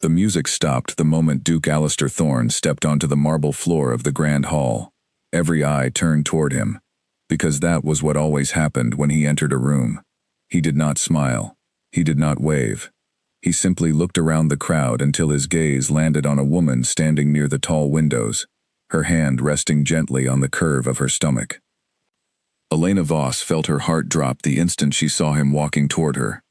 The music stopped the moment Duke Alistair Thorne stepped onto the marble floor of the grand hall. Every eye turned toward him, because that was what always happened when he entered a room. He did not smile. He did not wave. He simply looked around the crowd until his gaze landed on a woman standing near the tall windows, her hand resting gently on the curve of her stomach. Elena Voss felt her heart drop the instant she saw him walking toward her.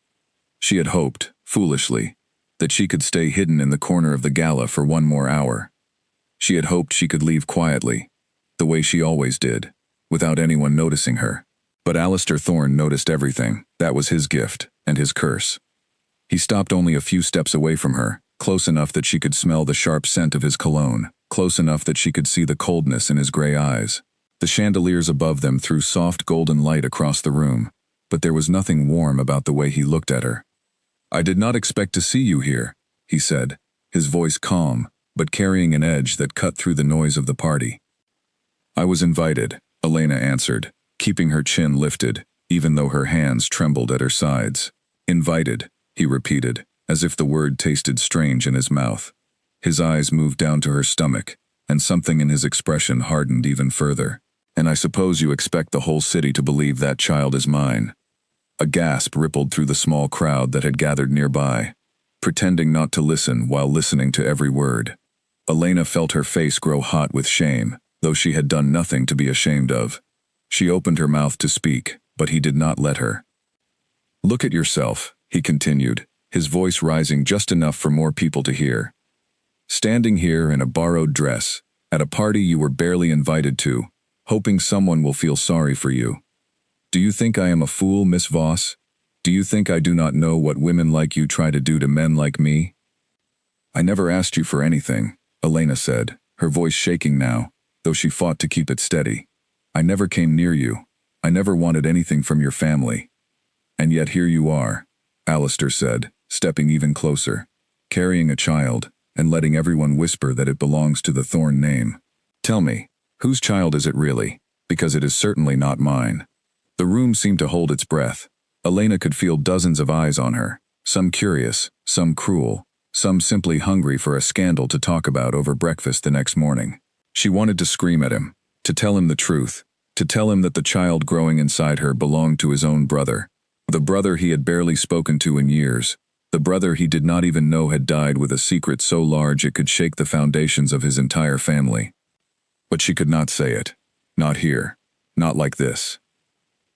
She had hoped, foolishly, that she could stay hidden in the corner of the gala for one more hour. She had hoped she could leave quietly, the way she always did, without anyone noticing her. But Alistair Thorne noticed everything. That was his gift, and his curse. He stopped only a few steps away from her, close enough that she could smell the sharp scent of his cologne, close enough that she could see the coldness in his gray eyes. The chandeliers above them threw soft golden light across the room, but there was nothing warm about the way he looked at her. "I did not expect to see you here," he said, his voice calm, but carrying an edge that cut through the noise of the party. "I was invited," Elena answered, keeping her chin lifted, even though her hands trembled at her sides. "Invited," he repeated, as if the word tasted strange in his mouth. His eyes moved down to her stomach, and something in his expression hardened even further. "And I suppose you expect the whole city to believe that child is mine." A gasp rippled through the small crowd that had gathered nearby, pretending not to listen while listening to every word. Elena felt her face grow hot with shame, though she had done nothing to be ashamed of. She opened her mouth to speak, but he did not let her. "Look at yourself," he continued, his voice rising just enough for more people to hear. "Standing here in a borrowed dress, at a party you were barely invited to, hoping someone will feel sorry for you. Do you think I am a fool, Miss Voss? Do you think I do not know what women like you try to do to men like me?" "I never asked you for anything," Elena said, her voice shaking now, though she fought to keep it steady. "I never came near you. I never wanted anything from your family. And yet here you are," Alistair said, stepping even closer, carrying a child, and letting everyone whisper that it belongs to the Thorne name. "Tell me, whose child is it really? Because it is certainly not mine." The room seemed to hold its breath. Elena could feel dozens of eyes on her, some curious, some cruel, some simply hungry for a scandal to talk about over breakfast the next morning. She wanted to scream at him, to tell him the truth, to tell him that the child growing inside her belonged to his own brother, the brother he had barely spoken to in years, the brother he did not even know had died with a secret so large it could shake the foundations of his entire family. But she could not say it. Not here. Not like this.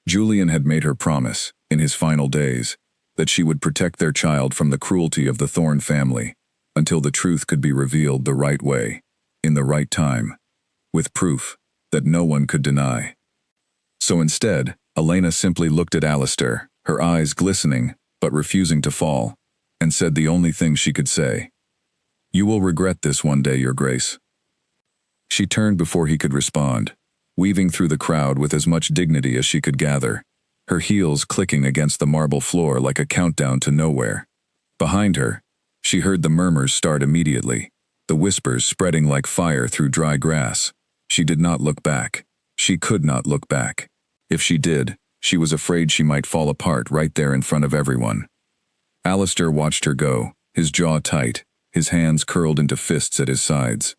Julian had made her promise, in his final days, that she would protect their child from the cruelty of the Thorne family, until the truth could be revealed the right way, in the right time, with proof that no one could deny. So instead, Elena simply looked at Alistair, her eyes glistening, but refusing to fall, and said the only thing she could say. "You will regret this one day, Your Grace." She turned before he could respond, weaving through the crowd with as much dignity as she could gather, her heels clicking against the marble floor like a countdown to nowhere. Behind her, she heard the murmurs start immediately, the whispers spreading like fire through dry grass. She did not look back. She could not look back. If she did, she was afraid she might fall apart right there in front of everyone. Alistair watched her go, his jaw tight, his hands curled into fists at his sides.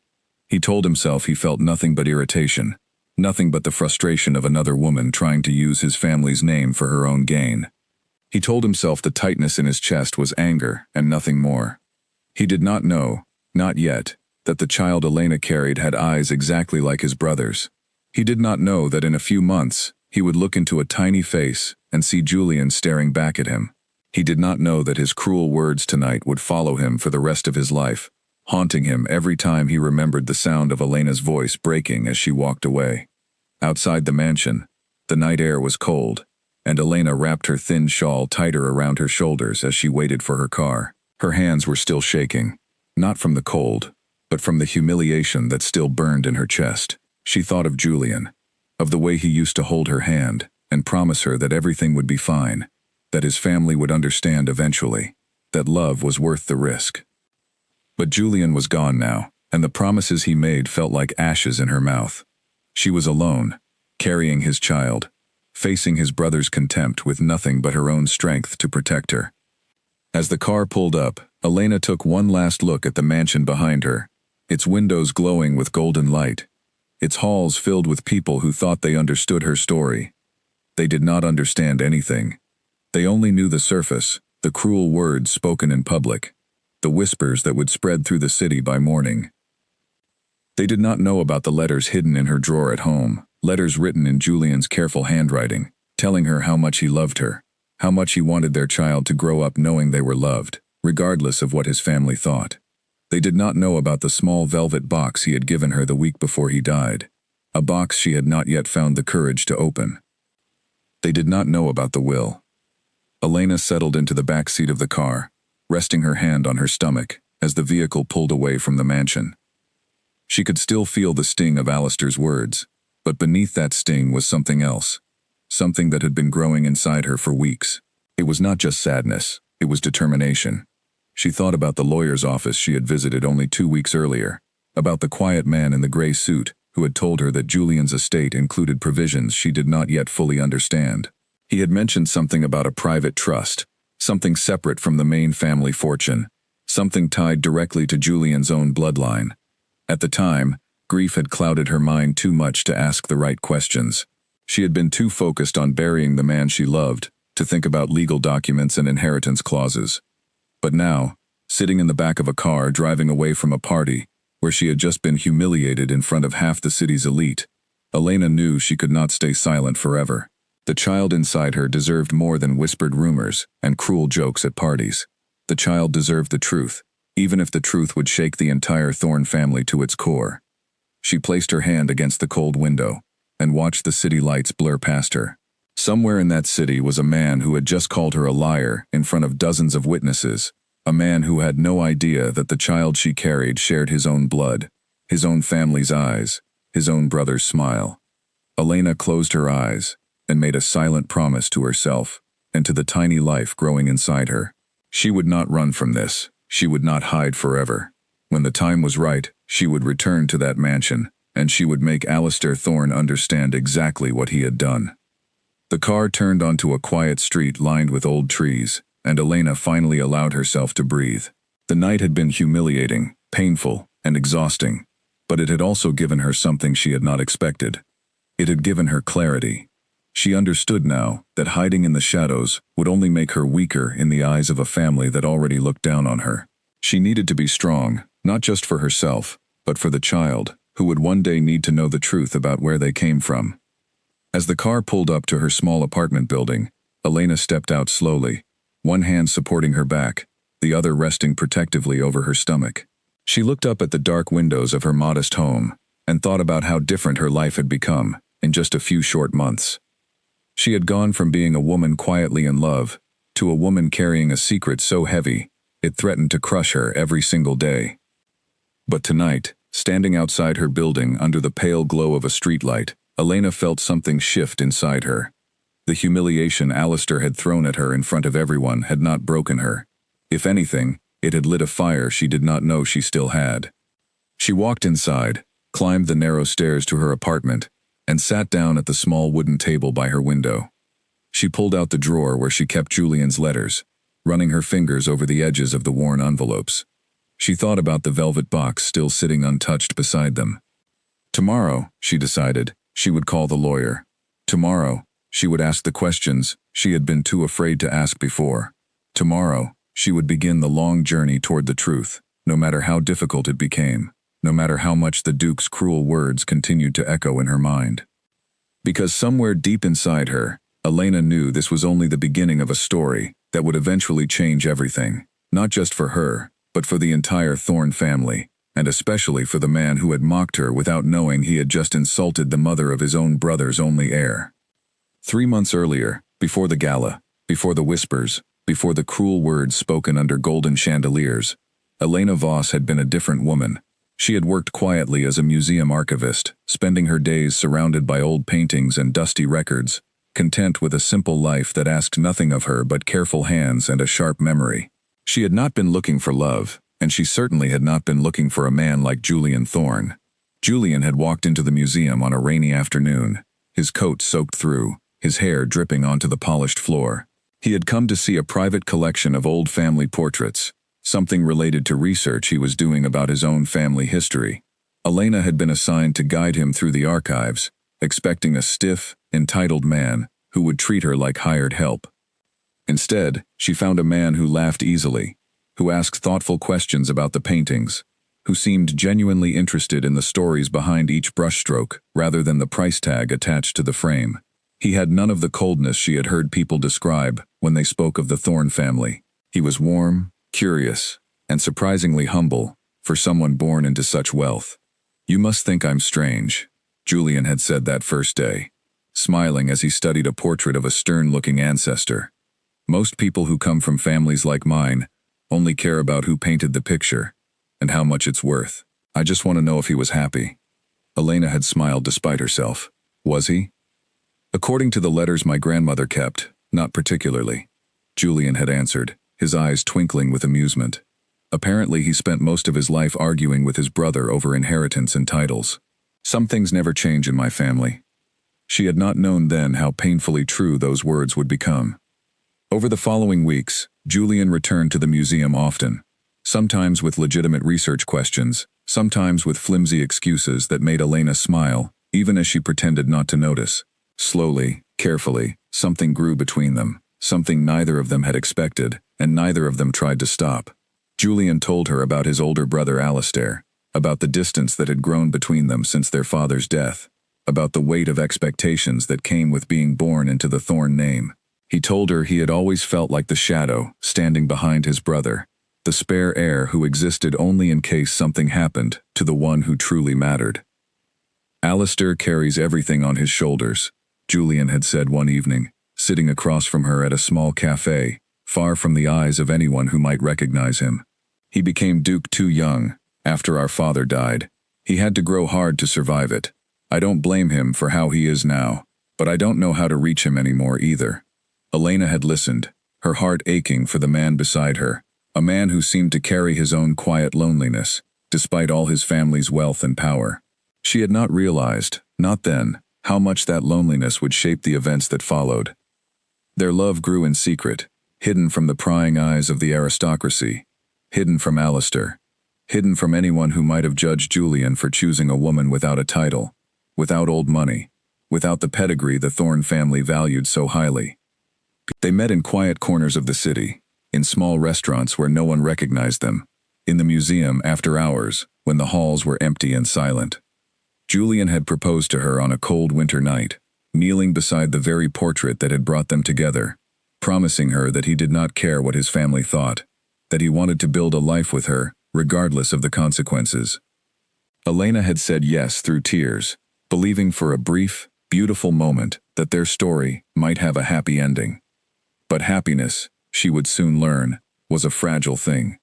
He told himself he felt nothing but irritation, nothing but the frustration of another woman trying to use his family's name for her own gain. He told himself the tightness in his chest was anger and nothing more. He did not know, not yet, that the child Elena carried had eyes exactly like his brother's. He did not know that in a few months, he would look into a tiny face and see Julian staring back at him. He did not know that his cruel words tonight would follow him for the rest of his life, haunting him every time he remembered the sound of Elena's voice breaking as she walked away. Outside the mansion, the night air was cold, and Elena wrapped her thin shawl tighter around her shoulders as she waited for her car. Her hands were still shaking, not from the cold, but from the humiliation that still burned in her chest. She thought of Julian, of the way he used to hold her hand and promise her that everything would be fine, that his family would understand eventually, that love was worth the risk. But Julian was gone now, and the promises he made felt like ashes in her mouth. She was alone, carrying his child, facing his brother's contempt with nothing but her own strength to protect her. As the car pulled up, Elena took one last look at the mansion behind her, its windows glowing with golden light, its halls filled with people who thought they understood her story. They did not understand anything. They only knew the surface, the cruel words spoken in public, the whispers that would spread through the city by morning. They did not know about the letters hidden in her drawer at home, letters written in Julian's careful handwriting, telling her how much he loved her, how much he wanted their child to grow up knowing they were loved, regardless of what his family thought. They did not know about the small velvet box he had given her the week before he died, a box she had not yet found the courage to open. They did not know about the will. Elena settled into the back seat of the car, resting her hand on her stomach as the vehicle pulled away from the mansion. She could still feel the sting of Alistair's words, but beneath that sting was something else, something that had been growing inside her for weeks. It was not just sadness, it was determination. She thought about the lawyer's office she had visited only 2 weeks earlier, about the quiet man in the gray suit who had told her that Julian's estate included provisions she did not yet fully understand. He had mentioned something about a private trust, something separate from the main family fortune, something tied directly to Julian's own bloodline. At the time, grief had clouded her mind too much to ask the right questions. She had been too focused on burying the man she loved to think about legal documents and inheritance clauses. But now, sitting in the back of a car driving away from a party where she had just been humiliated in front of half the city's elite, Elena knew she could not stay silent forever. The child inside her deserved more than whispered rumors and cruel jokes at parties. The child deserved the truth, even if the truth would shake the entire Thorne family to its core. She placed her hand against the cold window and watched the city lights blur past her. Somewhere in that city was a man who had just called her a liar in front of dozens of witnesses, a man who had no idea that the child she carried shared his own blood, his own family's eyes, his own brother's smile. Elena closed her eyes and made a silent promise to herself and to the tiny life growing inside her. She would not run from this. She would not hide forever. When the time was right, she would return to that mansion, and she would make Alistair Thorne understand exactly what he had done. The car turned onto a quiet street lined with old trees, and Elena finally allowed herself to breathe. The night had been humiliating, painful, and exhausting, but it had also given her something she had not expected. It had given her clarity. She understood now that hiding in the shadows would only make her weaker in the eyes of a family that already looked down on her. She needed to be strong, not just for herself, but for the child, who would one day need to know the truth about where they came from. As the car pulled up to her small apartment building, Elena stepped out slowly, one hand supporting her back, the other resting protectively over her stomach. She looked up at the dark windows of her modest home and thought about how different her life had become in just a few short months. She had gone from being a woman quietly in love to a woman carrying a secret so heavy it threatened to crush her every single day. But tonight, standing outside her building under the pale glow of a streetlight, Elena felt something shift inside her. The humiliation Alistair had thrown at her in front of everyone had not broken her. If anything, it had lit a fire she did not know she still had. She walked inside, climbed the narrow stairs to her apartment, and sat down at the small wooden table by her window. She pulled out the drawer where she kept Julian's letters, running her fingers over the edges of the worn envelopes. She thought about the velvet box still sitting untouched beside them. Tomorrow, she decided, she would call the lawyer. Tomorrow, she would ask the questions she had been too afraid to ask before. Tomorrow, she would begin the long journey toward the truth, no matter how difficult it became, no matter how much the Duke's cruel words continued to echo in her mind. Because somewhere deep inside her, Elena knew this was only the beginning of a story that would eventually change everything, not just for her, but for the entire Thorne family, and especially for the man who had mocked her without knowing he had just insulted the mother of his own brother's only heir. 3 months earlier, before the gala, before the whispers, before the cruel words spoken under golden chandeliers, Elena Voss had been a different woman. She had worked quietly as a museum archivist, spending her days surrounded by old paintings and dusty records, content with a simple life that asked nothing of her but careful hands and a sharp memory. She had not been looking for love, and she certainly had not been looking for a man like Julian Thorne. Julian had walked into the museum on a rainy afternoon, his coat soaked through, his hair dripping onto the polished floor. He had come to see a private collection of old family portraits, something related to research he was doing about his own family history. Elena had been assigned to guide him through the archives, expecting a stiff, entitled man who would treat her like hired help. Instead, she found a man who laughed easily, who asked thoughtful questions about the paintings, who seemed genuinely interested in the stories behind each brushstroke rather than the price tag attached to the frame. He had none of the coldness she had heard people describe when they spoke of the Thorn family. He was warm, curious, and surprisingly humble for someone born into such wealth. "You must think I'm strange," Julian had said that first day, smiling as he studied a portrait of a stern-looking ancestor. "Most people who come from families like mine only care about who painted the picture and how much it's worth. I just want to know if he was happy." Elena had smiled despite herself. "Was he?" "According to the letters my grandmother kept, not particularly," Julian had answered, his eyes twinkling with amusement. Apparently he spent most of his life arguing with his brother over inheritance and titles. "Some things never change in my family." She had not known then how painfully true those words would become. Over the following weeks, Julian returned to the museum often, sometimes with legitimate research questions, sometimes with flimsy excuses that made Elena smile, even as she pretended not to notice. Slowly, carefully, something grew between them, something neither of them had expected, and neither of them tried to stop. Julian told her about his older brother Alistair, about the distance that had grown between them since their father's death, about the weight of expectations that came with being born into the Thorn name. He told her he had always felt like the shadow, standing behind his brother, the spare heir who existed only in case something happened to the one who truly mattered. "Alistair carries everything on his shoulders," Julian had said one evening, sitting across from her at a small cafe, far from the eyes of anyone who might recognize him. "He became Duke too young, after our father died. He had to grow hard to survive it. I don't blame him for how he is now, but I don't know how to reach him anymore either." Elena had listened, her heart aching for the man beside her, a man who seemed to carry his own quiet loneliness, despite all his family's wealth and power. She had not realized, not then, how much that loneliness would shape the events that followed. Their love grew in secret, hidden from the prying eyes of the aristocracy, hidden from Alistair, hidden from anyone who might have judged Julian for choosing a woman without a title, without old money, without the pedigree the Thorn family valued so highly. They met in quiet corners of the city, in small restaurants where no one recognized them, in the museum after hours when the halls were empty and silent. Julian had proposed to her on a cold winter night, kneeling beside the very portrait that had brought them together, promising her that he did not care what his family thought, that he wanted to build a life with her, regardless of the consequences. Elena had said yes through tears, believing for a brief, beautiful moment that their story might have a happy ending. But happiness, she would soon learn, was a fragile thing.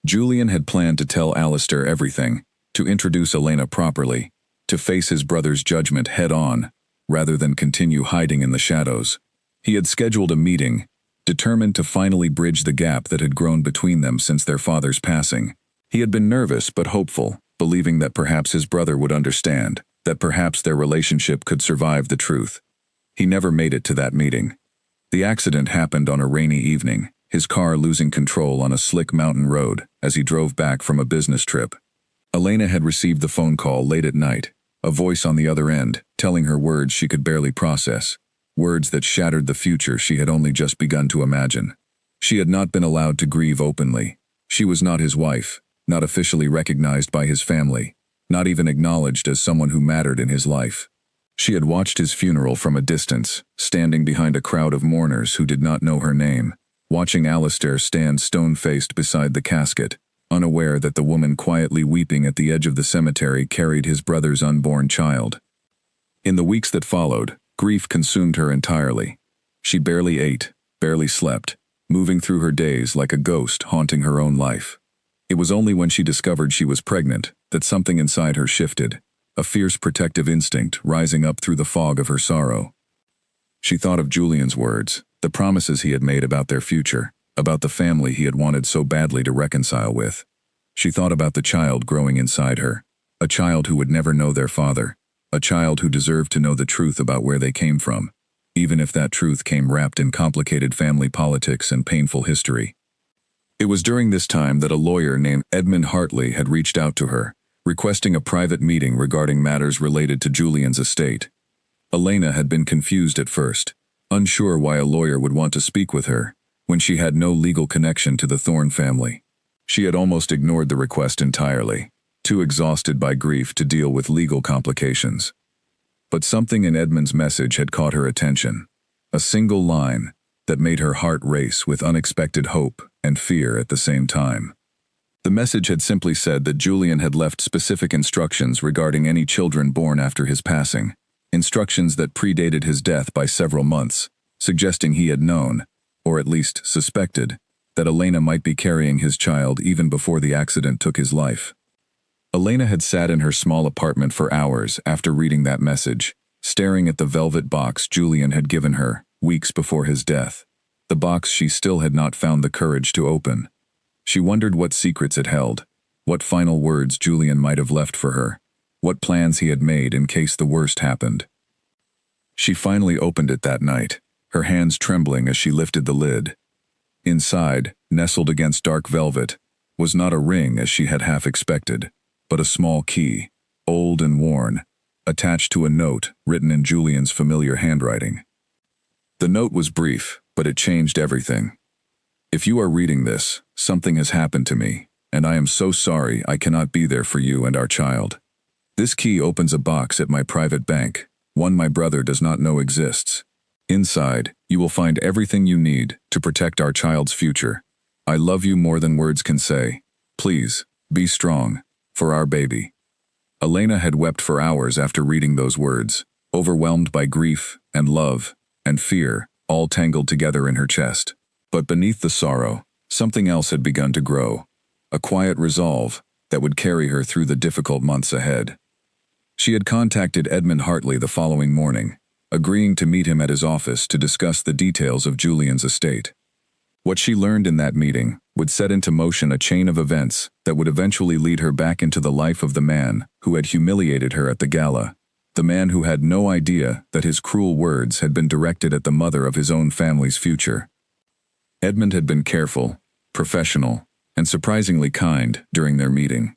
Julian had planned to tell Alistair everything, to introduce Elena properly, to face his brother's judgment head-on, rather than continue hiding in the shadows. He had scheduled a meeting, determined to finally bridge the gap that had grown between them since their father's passing. He had been nervous but hopeful, believing that perhaps his brother would understand, that perhaps their relationship could survive the truth. He never made it to that meeting. The accident happened on a rainy evening, his car losing control on a slick mountain road as he drove back from a business trip. Elena had received the phone call late at night, a voice on the other end, telling her words she could barely process, words that shattered the future she had only just begun to imagine. She had not been allowed to grieve openly. She was not his wife, not officially recognized by his family, not even acknowledged as someone who mattered in his life. She had watched his funeral from a distance, standing behind a crowd of mourners who did not know her name, watching Alistair stand stone-faced beside the casket, unaware that the woman quietly weeping at the edge of the cemetery carried his brother's unborn child. In the weeks that followed, grief consumed her entirely. She barely ate, barely slept, moving through her days like a ghost haunting her own life. It was only when she discovered she was pregnant that something inside her shifted, a fierce protective instinct rising up through the fog of her sorrow. She thought of Julian's words, the promises he had made about their future, about the family he had wanted so badly to reconcile with. She thought about the child growing inside her, a child who would never know their father, a child who deserved to know the truth about where they came from, even if that truth came wrapped in complicated family politics and painful history. It was during this time that a lawyer named Edmund Hartley had reached out to her, requesting a private meeting regarding matters related to Julian's estate. Elena had been confused at first, unsure why a lawyer would want to speak with her, when she had no legal connection to the Thorne family. She had almost ignored the request entirely, too exhausted by grief to deal with legal complications. But something in Edmund's message had caught her attention, a single line that made her heart race with unexpected hope and fear at the same time. The message had simply said that Julian had left specific instructions regarding any children born after his passing, instructions that predated his death by several months, suggesting he had known, or at least suspected, that Elena might be carrying his child even before the accident took his life. Elena had sat in her small apartment for hours after reading that message, staring at the velvet box Julian had given her weeks before his death, the box she still had not found the courage to open. She wondered what secrets it held, what final words Julian might have left for her, what plans he had made in case the worst happened. She finally opened it that night, her hands trembling as she lifted the lid. Inside, nestled against dark velvet, was not a ring as she had half expected, but a small key, old and worn, attached to a note written in Julian's familiar handwriting. The note was brief, but it changed everything. If you are reading this, something has happened to me, and I am so sorry I cannot be there for you and our child. This key opens a box at my private bank, one my brother does not know exists. Inside, you will find everything you need to protect our child's future. I love you more than words can say. Please, be strong, for our baby. Elena had wept for hours after reading those words, overwhelmed by grief and love and fear, all tangled together in her chest. But beneath the sorrow, something else had begun to grow, a quiet resolve that would carry her through the difficult months ahead. She had contacted Edmund Hartley the following morning, agreeing to meet him at his office to discuss the details of Julian's estate. What she learned in that meeting would set into motion a chain of events that would eventually lead her back into the life of the man who had humiliated her at the gala, the man who had no idea that his cruel words had been directed at the mother of his own family's future. Edmund had been careful, professional, and surprisingly kind during their meeting.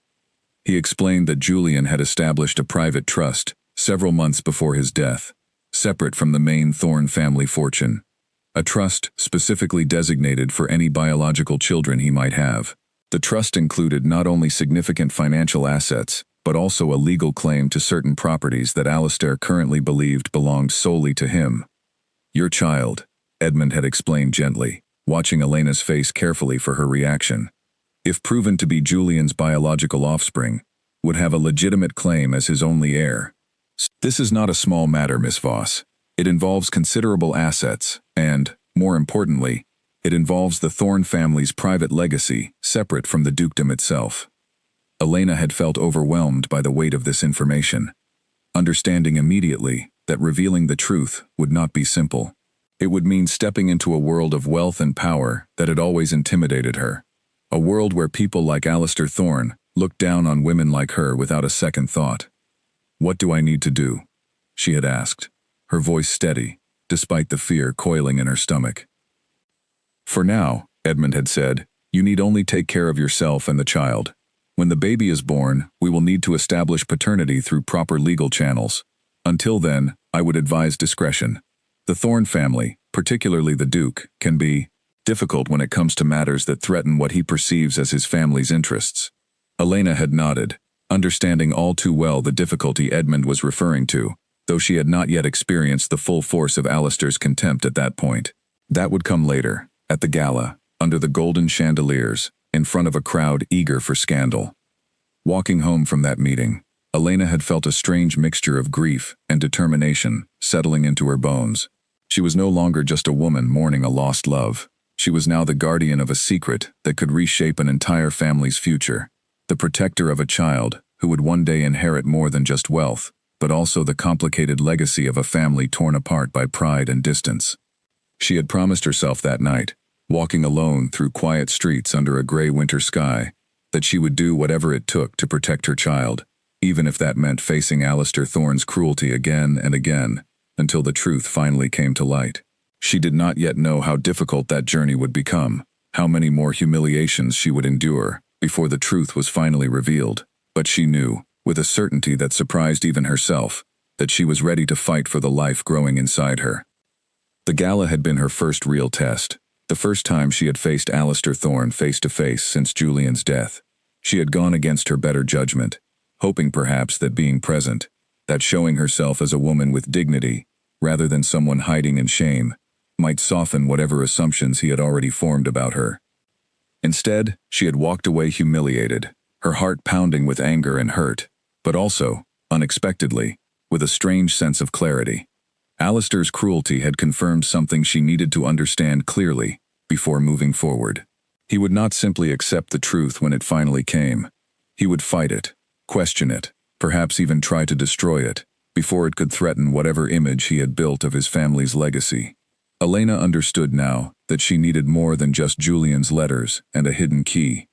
He explained that Julian had established a private trust several months before his death, separate from the main Thorne family fortune, a trust specifically designated for any biological children he might have. The trust included not only significant financial assets, but also a legal claim to certain properties that Alistair currently believed belonged solely to him. Your child, Edmund had explained gently, watching Elena's face carefully for her reaction, if proven to be Julian's biological offspring, would have a legitimate claim as his only heir. This is not a small matter, Miss Voss. It involves considerable assets, and, more importantly, it involves the Thorne family's private legacy, separate from the dukedom itself. Elena had felt overwhelmed by the weight of this information, understanding immediately that revealing the truth would not be simple. It would mean stepping into a world of wealth and power that had always intimidated her, a world where people like Alistair Thorne looked down on women like her without a second thought. What do I need to do? She had asked, her voice steady, despite the fear coiling in her stomach. For now, Edmund had said, you need only take care of yourself and the child. When the baby is born, we will need to establish paternity through proper legal channels. Until then, I would advise discretion. The Thorne family, particularly the Duke, can be difficult when it comes to matters that threaten what he perceives as his family's interests. Elena had nodded, understanding all too well the difficulty Edmund was referring to, though she had not yet experienced the full force of Alistair's contempt at that point. That would come later, at the gala, under the golden chandeliers, in front of a crowd eager for scandal. Walking home from that meeting, Elena had felt a strange mixture of grief and determination settling into her bones. She was no longer just a woman mourning a lost love. She was now the guardian of a secret that could reshape an entire family's future, the protector of a child who would one day inherit more than just wealth, but also the complicated legacy of a family torn apart by pride and distance. She had promised herself that night, walking alone through quiet streets under a gray winter sky, that she would do whatever it took to protect her child, even if that meant facing Alistair Thorne's cruelty again and again, until the truth finally came to light. She did not yet know how difficult that journey would become, how many more humiliations she would endure before the truth was finally revealed. But she knew, with a certainty that surprised even herself, that she was ready to fight for the life growing inside her. The gala had been her first real test, the first time she had faced Alistair Thorne face to face since Julian's death. She had gone against her better judgment, hoping perhaps that being present, that showing herself as a woman with dignity, rather than someone hiding in shame, might soften whatever assumptions he had already formed about her. Instead, she had walked away humiliated, her heart pounding with anger and hurt, but also, unexpectedly, with a strange sense of clarity. Alistair's cruelty had confirmed something she needed to understand clearly before moving forward. He would not simply accept the truth when it finally came. He would fight it, question it, perhaps even try to destroy it, before it could threaten whatever image he had built of his family's legacy. Elena understood now that she needed more than just Julian's letters and a hidden key.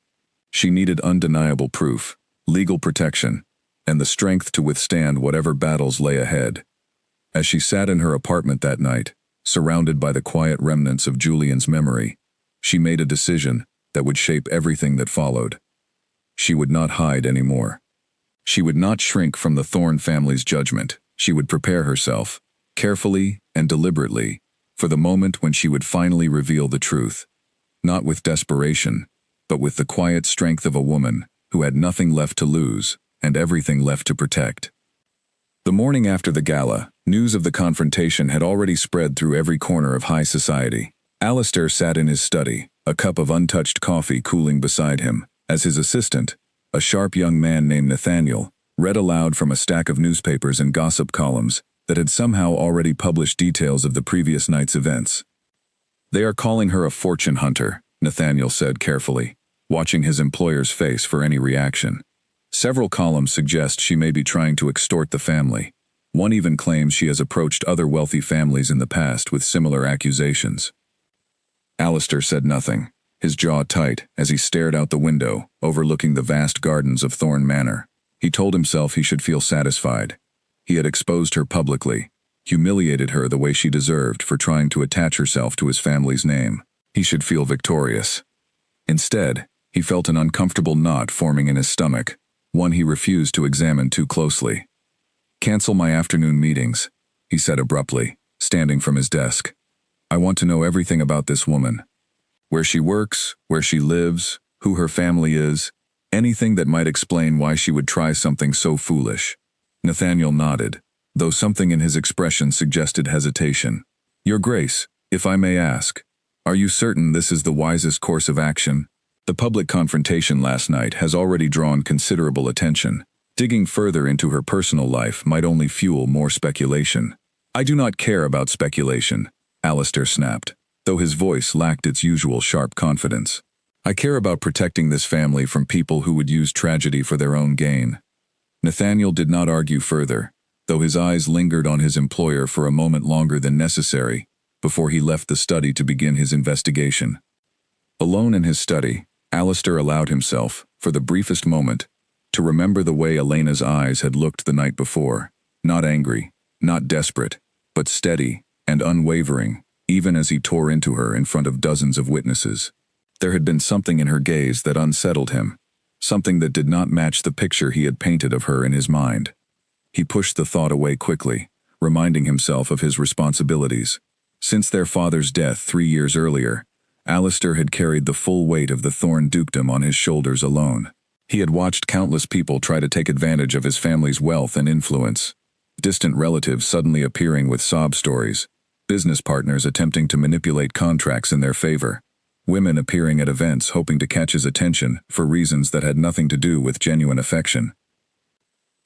She needed undeniable proof, legal protection, and the strength to withstand whatever battles lay ahead. As she sat in her apartment that night, surrounded by the quiet remnants of Julian's memory, she made a decision that would shape everything that followed. She would not hide anymore. She would not shrink from the Thorne family's judgment. She would prepare herself, carefully and deliberately, for the moment when she would finally reveal the truth, not with desperation, but with the quiet strength of a woman who had nothing left to lose and everything left to protect. The morning after the gala, news of the confrontation had already spread through every corner of high society. Alistair sat in his study, a cup of untouched coffee cooling beside him, as his assistant, a sharp young man named Nathaniel, read aloud from a stack of newspapers and gossip columns that had somehow already published details of the previous night's events. "They are calling her a fortune hunter," Nathaniel said carefully, watching his employer's face for any reaction. "Several columns suggest she may be trying to extort the family. One even claims she has approached other wealthy families in the past with similar accusations." Alistair said nothing, his jaw tight as he stared out the window, overlooking the vast gardens of Thorne Manor. He told himself he should feel satisfied. He had exposed her publicly, humiliated her the way she deserved for trying to attach herself to his family's name. He should feel victorious. Instead, he felt an uncomfortable knot forming in his stomach, one he refused to examine too closely. "Cancel my afternoon meetings," he said abruptly, standing from his desk. "I want to know everything about this woman. Where she works, where she lives, who her family is, anything that might explain why she would try something so foolish." Nathaniel nodded, though something in his expression suggested hesitation. "Your Grace, if I may ask, are you certain this is the wisest course of action? The public confrontation last night has already drawn considerable attention. Digging further into her personal life might only fuel more speculation." "I do not care about speculation," Alistair snapped, though his voice lacked its usual sharp confidence. "I care about protecting this family from people who would use tragedy for their own gain." Nathaniel did not argue further, though his eyes lingered on his employer for a moment longer than necessary before he left the study to begin his investigation. Alone in his study, Alistair allowed himself, for the briefest moment, to remember the way Elena's eyes had looked the night before, not angry, not desperate, but steady and unwavering, even as he tore into her in front of dozens of witnesses. There had been something in her gaze that unsettled him, something that did not match the picture he had painted of her in his mind. He pushed the thought away quickly, reminding himself of his responsibilities. Since their father's death 3 years earlier, Alistair had carried the full weight of the Thorne dukedom on his shoulders alone. He had watched countless people try to take advantage of his family's wealth and influence. Distant relatives suddenly appearing with sob stories, business partners attempting to manipulate contracts in their favor, women appearing at events hoping to catch his attention for reasons that had nothing to do with genuine affection.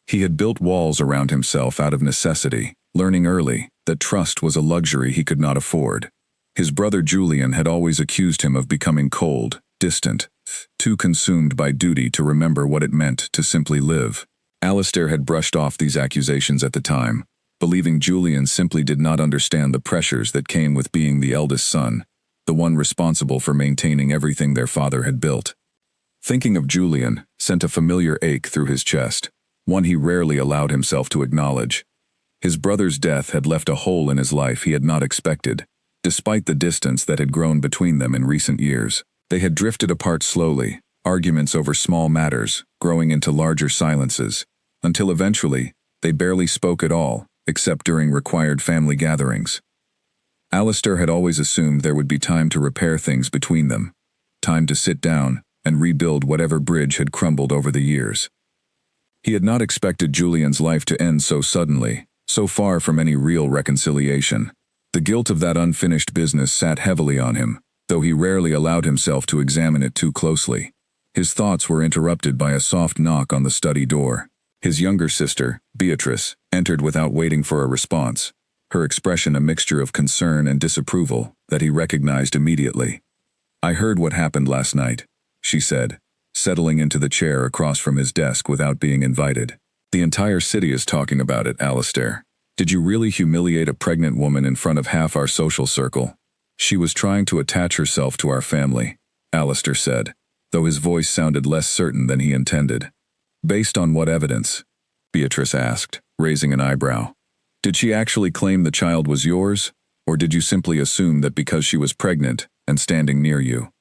He had built walls around himself out of necessity, learning early that trust was a luxury he could not afford. His brother Julian had always accused him of becoming cold, distant, too consumed by duty to remember what it meant to simply live. Alistair had brushed off these accusations at the time, believing Julian simply did not understand the pressures that came with being the eldest son, the one responsible for maintaining everything their father had built. Thinking of Julian sent a familiar ache through his chest, one he rarely allowed himself to acknowledge. His brother's death had left a hole in his life he had not expected, despite the distance that had grown between them in recent years. They had drifted apart slowly, arguments over small matters, growing into larger silences, until eventually, they barely spoke at all, except during required family gatherings. Alistair had always assumed there would be time to repair things between them, time to sit down and rebuild whatever bridge had crumbled over the years. He had not expected Julian's life to end so suddenly, so far from any real reconciliation. The guilt of that unfinished business sat heavily on him, though he rarely allowed himself to examine it too closely. His thoughts were interrupted by a soft knock on the study door. His younger sister, Beatrice, entered without waiting for a response, her expression a mixture of concern and disapproval that he recognized immediately. "I heard what happened last night," she said, settling into the chair across from his desk without being invited. "The entire city is talking about it, Alistair. Did you really humiliate a pregnant woman in front of half our social circle?" "She was trying to attach herself to our family," Alistair said, though his voice sounded less certain than he intended. "Based on what evidence?" Beatrice asked, raising an eyebrow. "Did she actually claim the child was yours, or did you simply assume that because she was pregnant and standing near you?"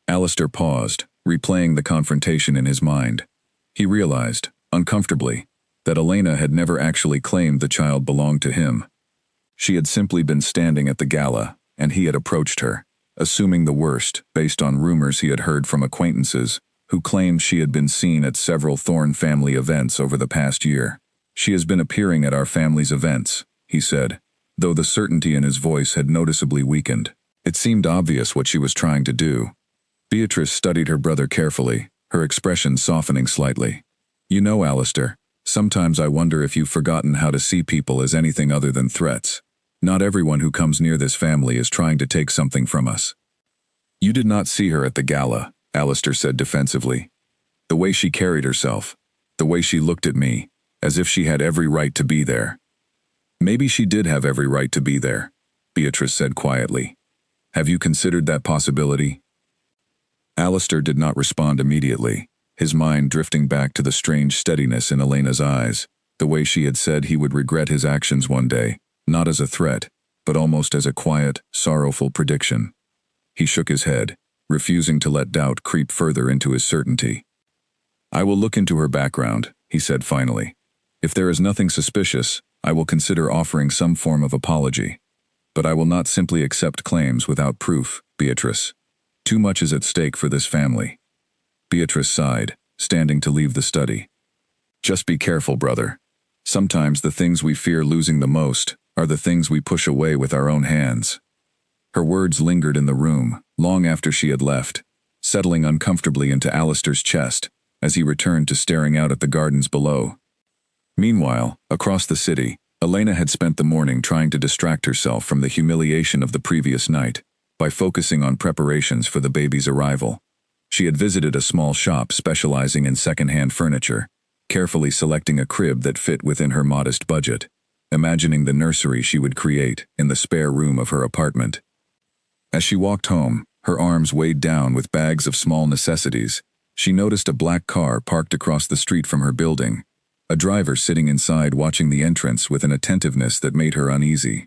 Alistair paused, replaying the confrontation in his mind. He realized, uncomfortably, that Elena had never actually claimed the child belonged to him. She had simply been standing at the gala, and he had approached her, assuming the worst based on rumors he had heard from acquaintances who claimed she had been seen at several Thorne family events over the past year. "She has been appearing at our family's events," he said, though the certainty in his voice had noticeably weakened. It seemed obvious what she was trying to do. Beatrice studied her brother carefully, her expression softening slightly. "You know, Alistair, sometimes I wonder if you've forgotten how to see people as anything other than threats. Not everyone who comes near this family is trying to take something from us." "You did not see her at the gala," Alistair said defensively. "The way she carried herself, the way she looked at me, as if she had every right to be there." "Maybe she did have every right to be there," Beatrice said quietly. "Have you considered that possibility?" Alistair did not respond immediately, his mind drifting back to the strange steadiness in Elena's eyes, the way she had said he would regret his actions one day, not as a threat, but almost as a quiet, sorrowful prediction. He shook his head, refusing to let doubt creep further into his certainty. "I will look into her background," he said finally. "If there is nothing suspicious, I will consider offering some form of apology. But I will not simply accept claims without proof, Beatrice. Too much is at stake for this family." Beatrice sighed, standing to leave the study. "Just be careful, brother. Sometimes the things we fear losing the most are the things we push away with our own hands." Her words lingered in the room, long after she had left, settling uncomfortably into Alistair's chest as he returned to staring out at the gardens below. Meanwhile, across the city, Elena had spent the morning trying to distract herself from the humiliation of the previous night by focusing on preparations for the baby's arrival. She had visited a small shop specializing in second-hand furniture, carefully selecting a crib that fit within her modest budget, imagining the nursery she would create in the spare room of her apartment. As she walked home, her arms weighed down with bags of small necessities, she noticed a black car parked across the street from her building, a driver sitting inside watching the entrance with an attentiveness that made her uneasy.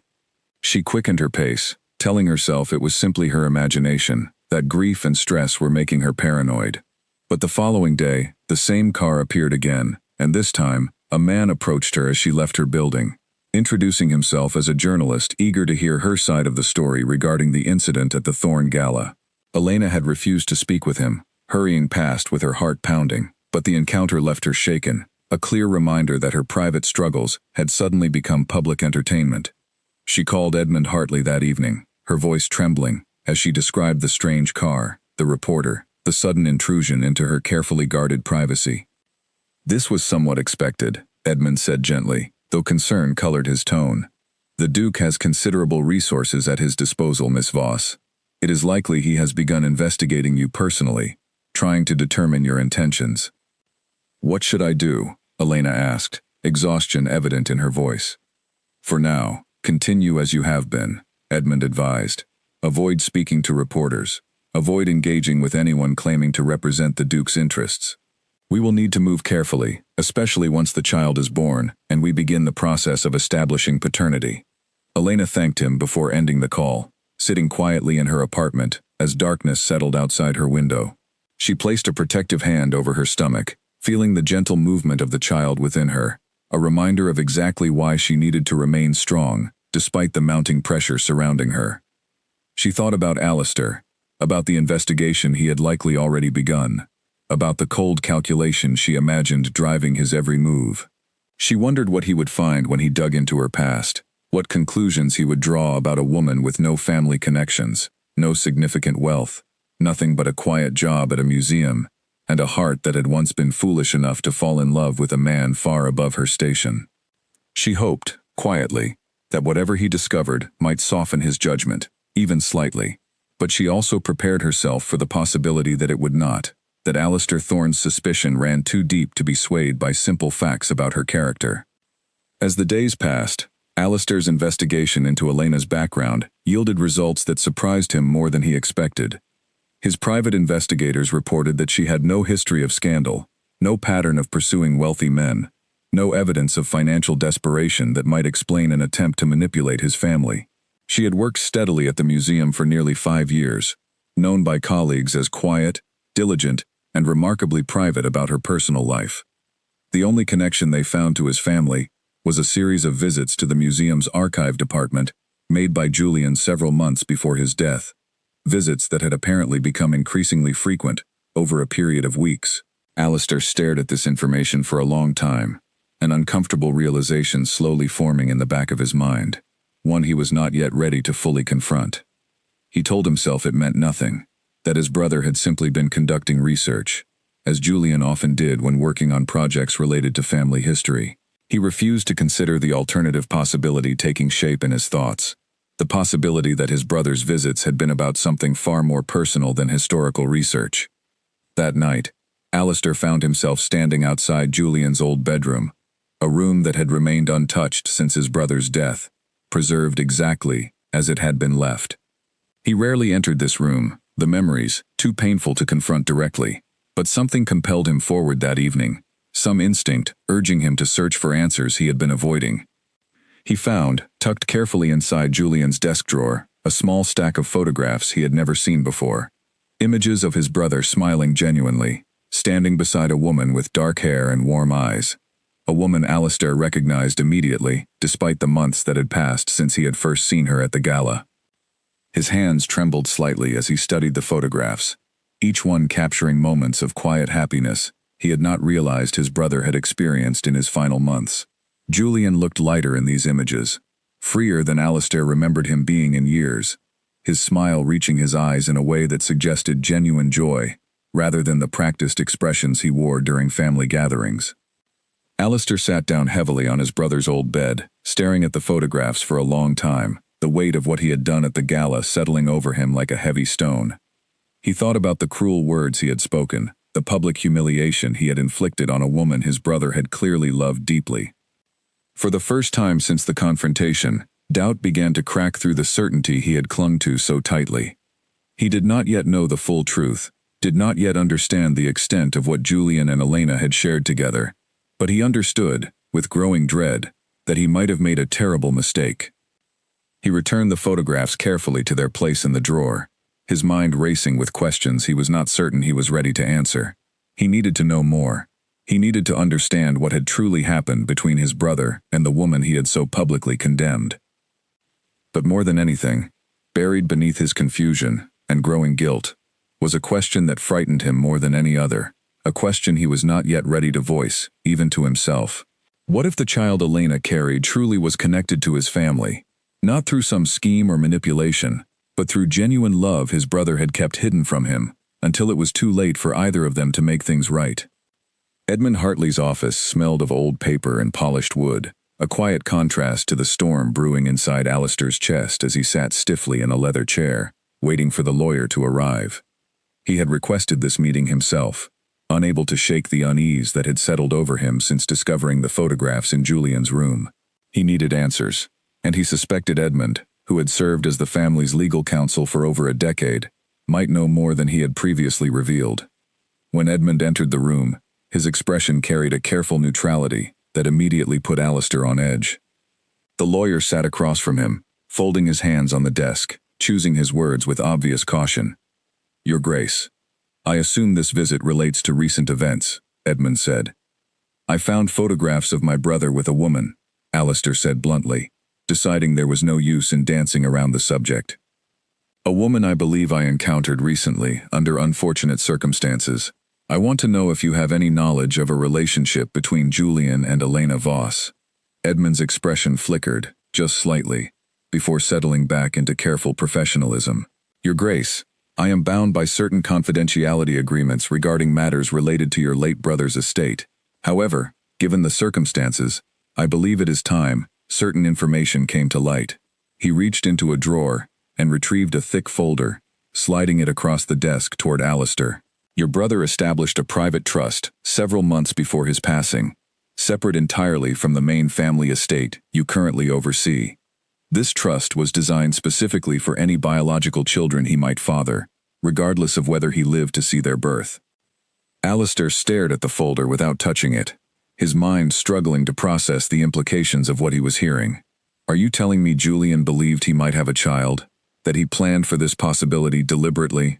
She quickened her pace, telling herself it was simply her imagination, that grief and stress were making her paranoid. But the following day, the same car appeared again, and this time, a man approached her as she left her building, introducing himself as a journalist eager to hear her side of the story regarding the incident at the Thorne Gala. Elena had refused to speak with him, hurrying past with her heart pounding, but the encounter left her shaken, a clear reminder that her private struggles had suddenly become public entertainment. She called Edmund Hartley that evening, her voice trembling, as she described the strange car, the reporter, the sudden intrusion into her carefully guarded privacy. "This was somewhat expected," Edmund said gently, though concern colored his tone. "The Duke has considerable resources at his disposal, Miss Voss. It is likely he has begun investigating you personally, trying to determine your intentions." "What should I do?" Elena asked, exhaustion evident in her voice. "For now, continue as you have been," Edmund advised. "Avoid speaking to reporters. Avoid engaging with anyone claiming to represent the Duke's interests. We will need to move carefully, especially once the child is born and we begin the process of establishing paternity." Elena thanked him before ending the call, sitting quietly in her apartment, as darkness settled outside her window. She placed a protective hand over her stomach, feeling the gentle movement of the child within her, a reminder of exactly why she needed to remain strong, despite the mounting pressure surrounding her. She thought about Alistair, about the investigation he had likely already begun, about the cold calculation she imagined driving his every move. She wondered what he would find when he dug into her past, what conclusions he would draw about a woman with no family connections, no significant wealth, nothing but a quiet job at a museum, and a heart that had once been foolish enough to fall in love with a man far above her station. She hoped, quietly, that whatever he discovered might soften his judgment, even slightly, but she also prepared herself for the possibility that it would not, that Alistair Thorne's suspicion ran too deep to be swayed by simple facts about her character. As the days passed, Alistair's investigation into Elena's background yielded results that surprised him more than he expected. His private investigators reported that she had no history of scandal, no pattern of pursuing wealthy men, no evidence of financial desperation that might explain an attempt to manipulate his family. She had worked steadily at the museum for nearly 5 years, known by colleagues as quiet, diligent, and remarkably private about her personal life. The only connection they found to his family was a series of visits to the museum's archive department made by Julian several months before his death, visits that had apparently become increasingly frequent over a period of weeks. Alistair stared at this information for a long time, an uncomfortable realization slowly forming in the back of his mind, one he was not yet ready to fully confront. He told himself it meant nothing, that his brother had simply been conducting research, as Julian often did when working on projects related to family history. He refused to consider the alternative possibility taking shape in his thoughts, the possibility that his brother's visits had been about something far more personal than historical research. That night, Alistair found himself standing outside Julian's old bedroom, a room that had remained untouched since his brother's death, preserved exactly as it had been left. He rarely entered this room, the memories too painful to confront directly, but something compelled him forward that evening, some instinct urging him to search for answers he had been avoiding. He found, tucked carefully inside Julian's desk drawer, a small stack of photographs he had never seen before. Images of his brother smiling genuinely, standing beside a woman with dark hair and warm eyes. A woman Alistair recognized immediately, despite the months that had passed since he had first seen her at the gala. His hands trembled slightly as he studied the photographs, each one capturing moments of quiet happiness he had not realized his brother had experienced in his final months. Julian looked lighter in these images, freer than Alistair remembered him being in years, his smile reaching his eyes in a way that suggested genuine joy, rather than the practiced expressions he wore during family gatherings. Alistair sat down heavily on his brother's old bed, staring at the photographs for a long time, the weight of what he had done at the gala settling over him like a heavy stone. He thought about the cruel words he had spoken, the public humiliation he had inflicted on a woman his brother had clearly loved deeply. For the first time since the confrontation, doubt began to crack through the certainty he had clung to so tightly. He did not yet know the full truth, did not yet understand the extent of what Julian and Elena had shared together, but he understood, with growing dread, that he might have made a terrible mistake. He returned the photographs carefully to their place in the drawer, his mind racing with questions he was not certain he was ready to answer. He needed to know more. He needed to understand what had truly happened between his brother and the woman he had so publicly condemned. But more than anything, buried beneath his confusion and growing guilt, was a question that frightened him more than any other, a question he was not yet ready to voice, even to himself. What if the child Elena carried truly was connected to his family, not through some scheme or manipulation, but through genuine love his brother had kept hidden from him, until it was too late for either of them to make things right? Edmund Hartley's office smelled of old paper and polished wood, a quiet contrast to the storm brewing inside Alistair's chest as he sat stiffly in a leather chair, waiting for the lawyer to arrive. He had requested this meeting himself, unable to shake the unease that had settled over him since discovering the photographs in Julian's room. He needed answers, and he suspected Edmund, who had served as the family's legal counsel for over a decade, might know more than he had previously revealed. When Edmund entered the room, his expression carried a careful neutrality that immediately put Alistair on edge. The lawyer sat across from him, folding his hands on the desk, choosing his words with obvious caution. Your Grace. I assume this visit relates to recent events, Edmund said. I found photographs of my brother with a woman, Alistair said bluntly, deciding there was no use in dancing around the subject. A woman I believe I encountered recently, under unfortunate circumstances. I want to know if you have any knowledge of a relationship between Julian and Elena Voss. Edmund's expression flickered, just slightly, before settling back into careful professionalism. Your Grace, I am bound by certain confidentiality agreements regarding matters related to your late brother's estate. However, given the circumstances, I believe it is time certain information came to light. He reached into a drawer and retrieved a thick folder, sliding it across the desk toward Alistair. Your brother established a private trust several months before his passing, separate entirely from the main family estate you currently oversee. This trust was designed specifically for any biological children he might father, regardless of whether he lived to see their birth. Alistair stared at the folder without touching it, his mind struggling to process the implications of what he was hearing. Are you telling me Julian believed he might have a child? That he planned for this possibility deliberately?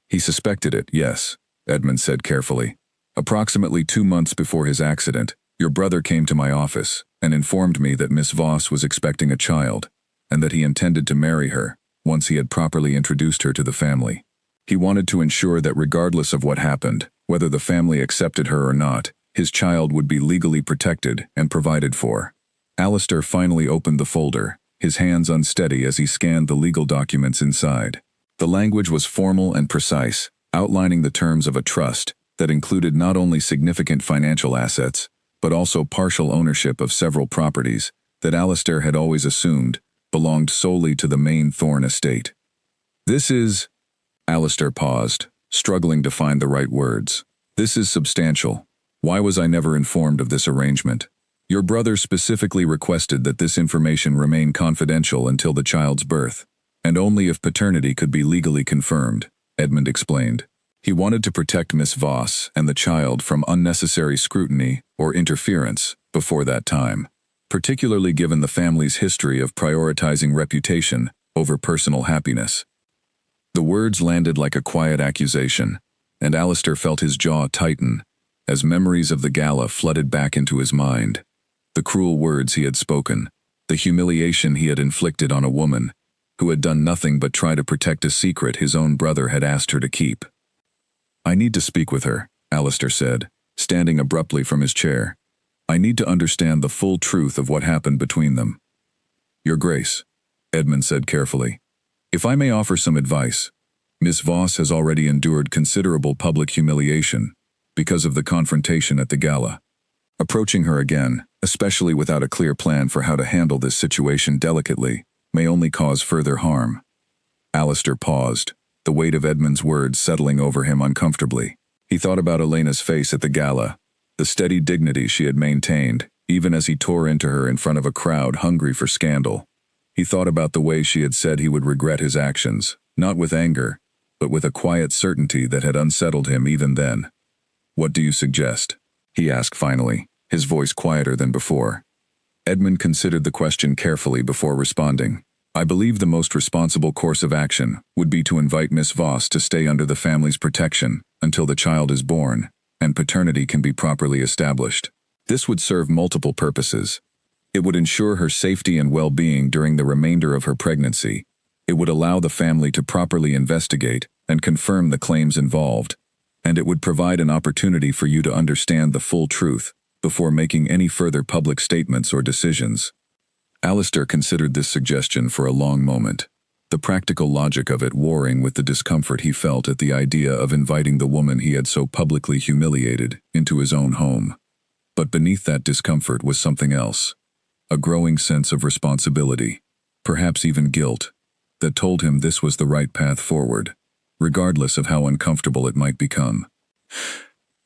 He suspected it, yes, Edmund said carefully. Approximately 2 months before his accident, your brother came to my office and informed me that Miss Voss was expecting a child, and that he intended to marry her once he had properly introduced her to the family. He wanted to ensure that regardless of what happened, whether the family accepted her or not, his child would be legally protected and provided for. Alistair finally opened the folder, his hands unsteady as he scanned the legal documents inside. The language was formal and precise, outlining the terms of a trust that included not only significant financial assets, but also partial ownership of several properties that Alistair had always assumed belonged solely to the main Thorne estate. This is... Alistair paused, struggling to find the right words. This is substantial. Why was I never informed of this arrangement? Your brother specifically requested that this information remain confidential until the child's birth, and only if paternity could be legally confirmed, Edmund explained. He wanted to protect Miss Voss and the child from unnecessary scrutiny or interference before that time, particularly given the family's history of prioritizing reputation over personal happiness. The words landed like a quiet accusation, and Alistair felt his jaw tighten as memories of the gala flooded back into his mind. The cruel words he had spoken, the humiliation he had inflicted on a woman who had done nothing but try to protect a secret his own brother had asked her to keep. I need to speak with her, Alistair said, standing abruptly from his chair. I need to understand the full truth of what happened between them. Your Grace, Edmund said carefully, if I may offer some advice, Miss Voss has already endured considerable public humiliation because of the confrontation at the gala. Approaching her again, especially without a clear plan for how to handle this situation delicately, may only cause further harm. Alistair paused, the weight of Edmund's words settling over him uncomfortably. He thought about Elena's face at the gala, the steady dignity she had maintained, even as he tore into her in front of a crowd hungry for scandal. He thought about the way she had said he would regret his actions, not with anger, but with a quiet certainty that had unsettled him even then. What do you suggest? He asked finally, his voice quieter than before. Edmund considered the question carefully before responding. I believe the most responsible course of action would be to invite Miss Voss to stay under the family's protection until the child is born and paternity can be properly established. This would serve multiple purposes. It would ensure her safety and well-being during the remainder of her pregnancy. It would allow the family to properly investigate and confirm the claims involved, and it would provide an opportunity for you to understand the full truth before making any further public statements or decisions. Alistair considered this suggestion for a long moment, the practical logic of it warring with the discomfort he felt at the idea of inviting the woman he had so publicly humiliated into his own home. But beneath that discomfort was something else, a growing sense of responsibility, perhaps even guilt, that told him this was the right path forward, regardless of how uncomfortable it might become.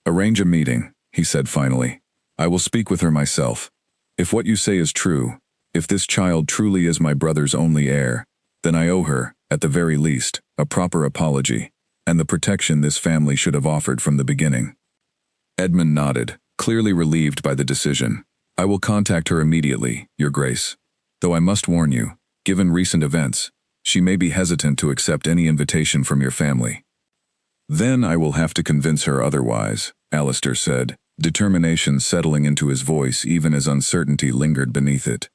Arrange a meeting, he said finally. I will speak with her myself. If what you say is true, if this child truly is my brother's only heir, then I owe her, at the very least, a proper apology, and the protection this family should have offered from the beginning. Edmund nodded, clearly relieved by the decision. I will contact her immediately, Your Grace. Though I must warn you, given recent events, she may be hesitant to accept any invitation from your family. Then I will have to convince her otherwise, Alistair said, determination settling into his voice even as uncertainty lingered beneath it.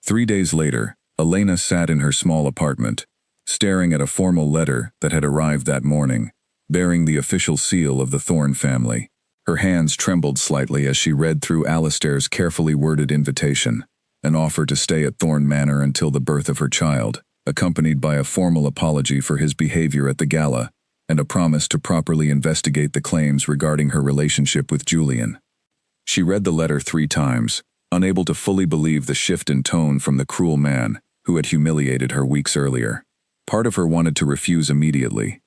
3 days later, Elena sat in her small apartment, staring at a formal letter that had arrived that morning, bearing the official seal of the Thorne family. Her hands trembled slightly as she read through Alistair's carefully worded invitation, an offer to stay at Thorne Manor until the birth of her child, accompanied by a formal apology for his behavior at the gala, and a promise to properly investigate the claims regarding her relationship with Julian. She read the letter 3 times, unable to fully believe the shift in tone from the cruel man who had humiliated her weeks earlier. Part of her wanted to refuse immediately,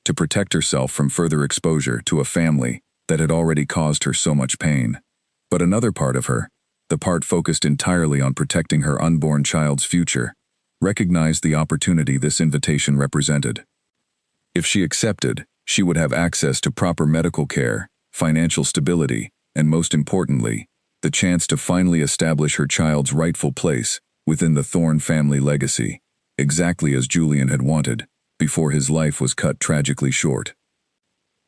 to protect herself from further exposure to a family that had already caused her so much pain. But another part of her, the part focused entirely on protecting her unborn child's future, recognized the opportunity this invitation represented. If she accepted, she would have access to proper medical care, financial stability, and most importantly, the chance to finally establish her child's rightful place within the Thorne family legacy, exactly as Julian had wanted, before his life was cut tragically short.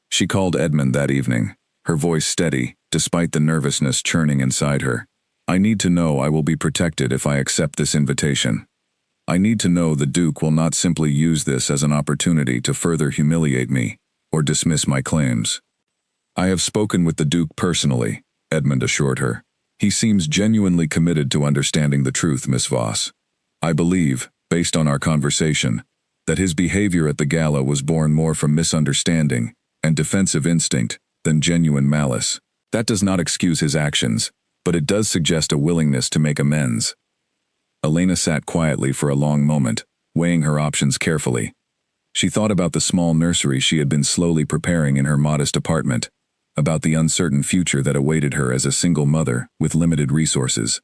She called Edmund that evening, her voice steady, despite the nervousness churning inside her. I need to know I will be protected if I accept this invitation. I need to know the Duke will not simply use this as an opportunity to further humiliate me or dismiss my claims. I have spoken with the Duke personally, Edmund assured her. He seems genuinely committed to understanding the truth, Miss Voss. I believe, based on our conversation, that his behavior at the gala was born more from misunderstanding and defensive instinct than genuine malice. That does not excuse his actions, but it does suggest a willingness to make amends. Elena sat quietly for a long moment, weighing her options carefully. She thought about the small nursery she had been slowly preparing in her modest apartment, about the uncertain future that awaited her as a single mother with limited resources.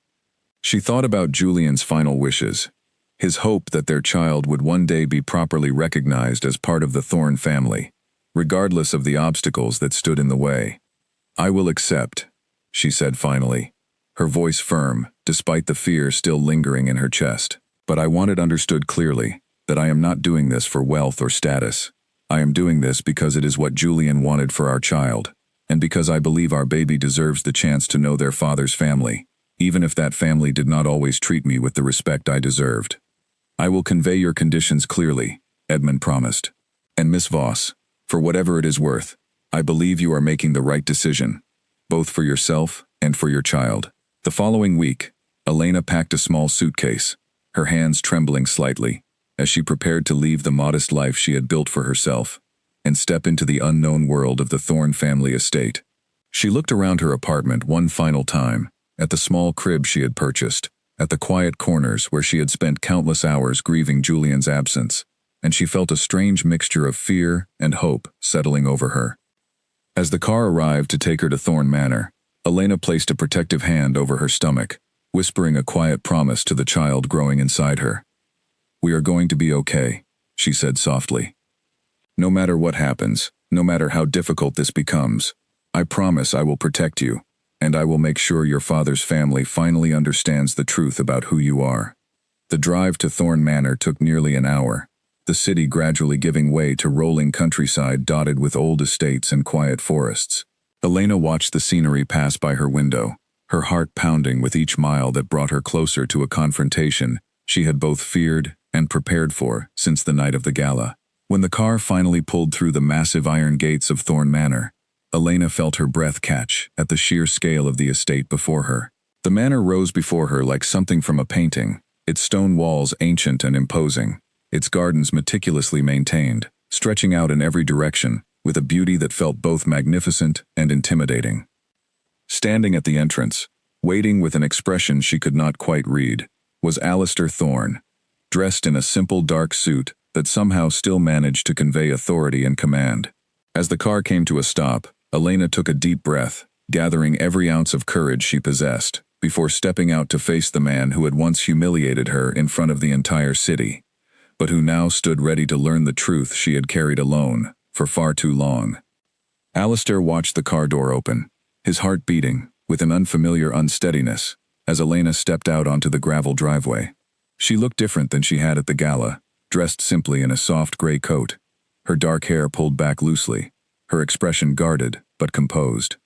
She thought about Julian's final wishes, his hope that their child would one day be properly recognized as part of the Thorne family, regardless of the obstacles that stood in the way. I will accept, she said finally, her voice firm, despite the fear still lingering in her chest. But I want it understood clearly that I am not doing this for wealth or status. I am doing this because it is what Julian wanted for our child, and because I believe our baby deserves the chance to know their father's family, even if that family did not always treat me with the respect I deserved. I will convey your conditions clearly, Edmund promised. And Miss Voss, for whatever it is worth, I believe you are making the right decision, both for yourself and for your child. The following week, Elena packed a small suitcase, her hands trembling slightly, as she prepared to leave the modest life she had built for herself and step into the unknown world of the Thorne family estate. She looked around her apartment one final time, at the small crib she had purchased, at the quiet corners where she had spent countless hours grieving Julian's absence, and she felt a strange mixture of fear and hope settling over her. As the car arrived to take her to Thorne Manor, Elena placed a protective hand over her stomach, whispering a quiet promise to the child growing inside her. We are going to be okay, she said softly. No matter what happens, no matter how difficult this becomes, I promise I will protect you, and I will make sure your father's family finally understands the truth about who you are. The drive to Thorne Manor took nearly an hour, the city gradually giving way to rolling countryside dotted with old estates and quiet forests. Elena watched the scenery pass by her window, her heart pounding with each mile that brought her closer to a confrontation she had both feared and prepared for since the night of the gala. When the car finally pulled through the massive iron gates of Thorne Manor, Elena felt her breath catch at the sheer scale of the estate before her. The manor rose before her like something from a painting, its stone walls ancient and imposing, its gardens meticulously maintained, stretching out in every direction, with a beauty that felt both magnificent and intimidating. Standing at the entrance, waiting with an expression she could not quite read, was Alistair Thorne, dressed in a simple dark suit that somehow still managed to convey authority and command. As the car came to a stop, Elena took a deep breath, gathering every ounce of courage she possessed, before stepping out to face the man who had once humiliated her in front of the entire city, but who now stood ready to learn the truth she had carried alone for far too long. Alistair watched the car door open, his heart beating with an unfamiliar unsteadiness as Elena stepped out onto the gravel driveway. She looked different than she had at the gala, dressed simply in a soft gray coat, her dark hair pulled back loosely, her expression guarded but composed.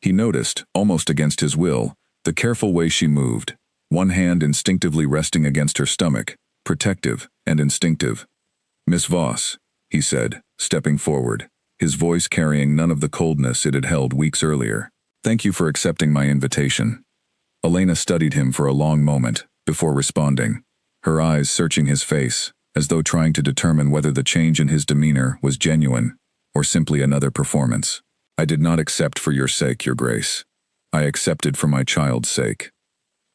He noticed, almost against his will, the careful way she moved, one hand instinctively resting against her stomach, protective and instinctive. "Miss Voss," he said, stepping forward, his voice carrying none of the coldness it had held weeks earlier. "Thank you for accepting my invitation." Elena studied him for a long moment before responding, her eyes searching his face, as though trying to determine whether the change in his demeanor was genuine or simply another performance. "I did not accept for your sake, Your Grace. I accepted for my child's sake."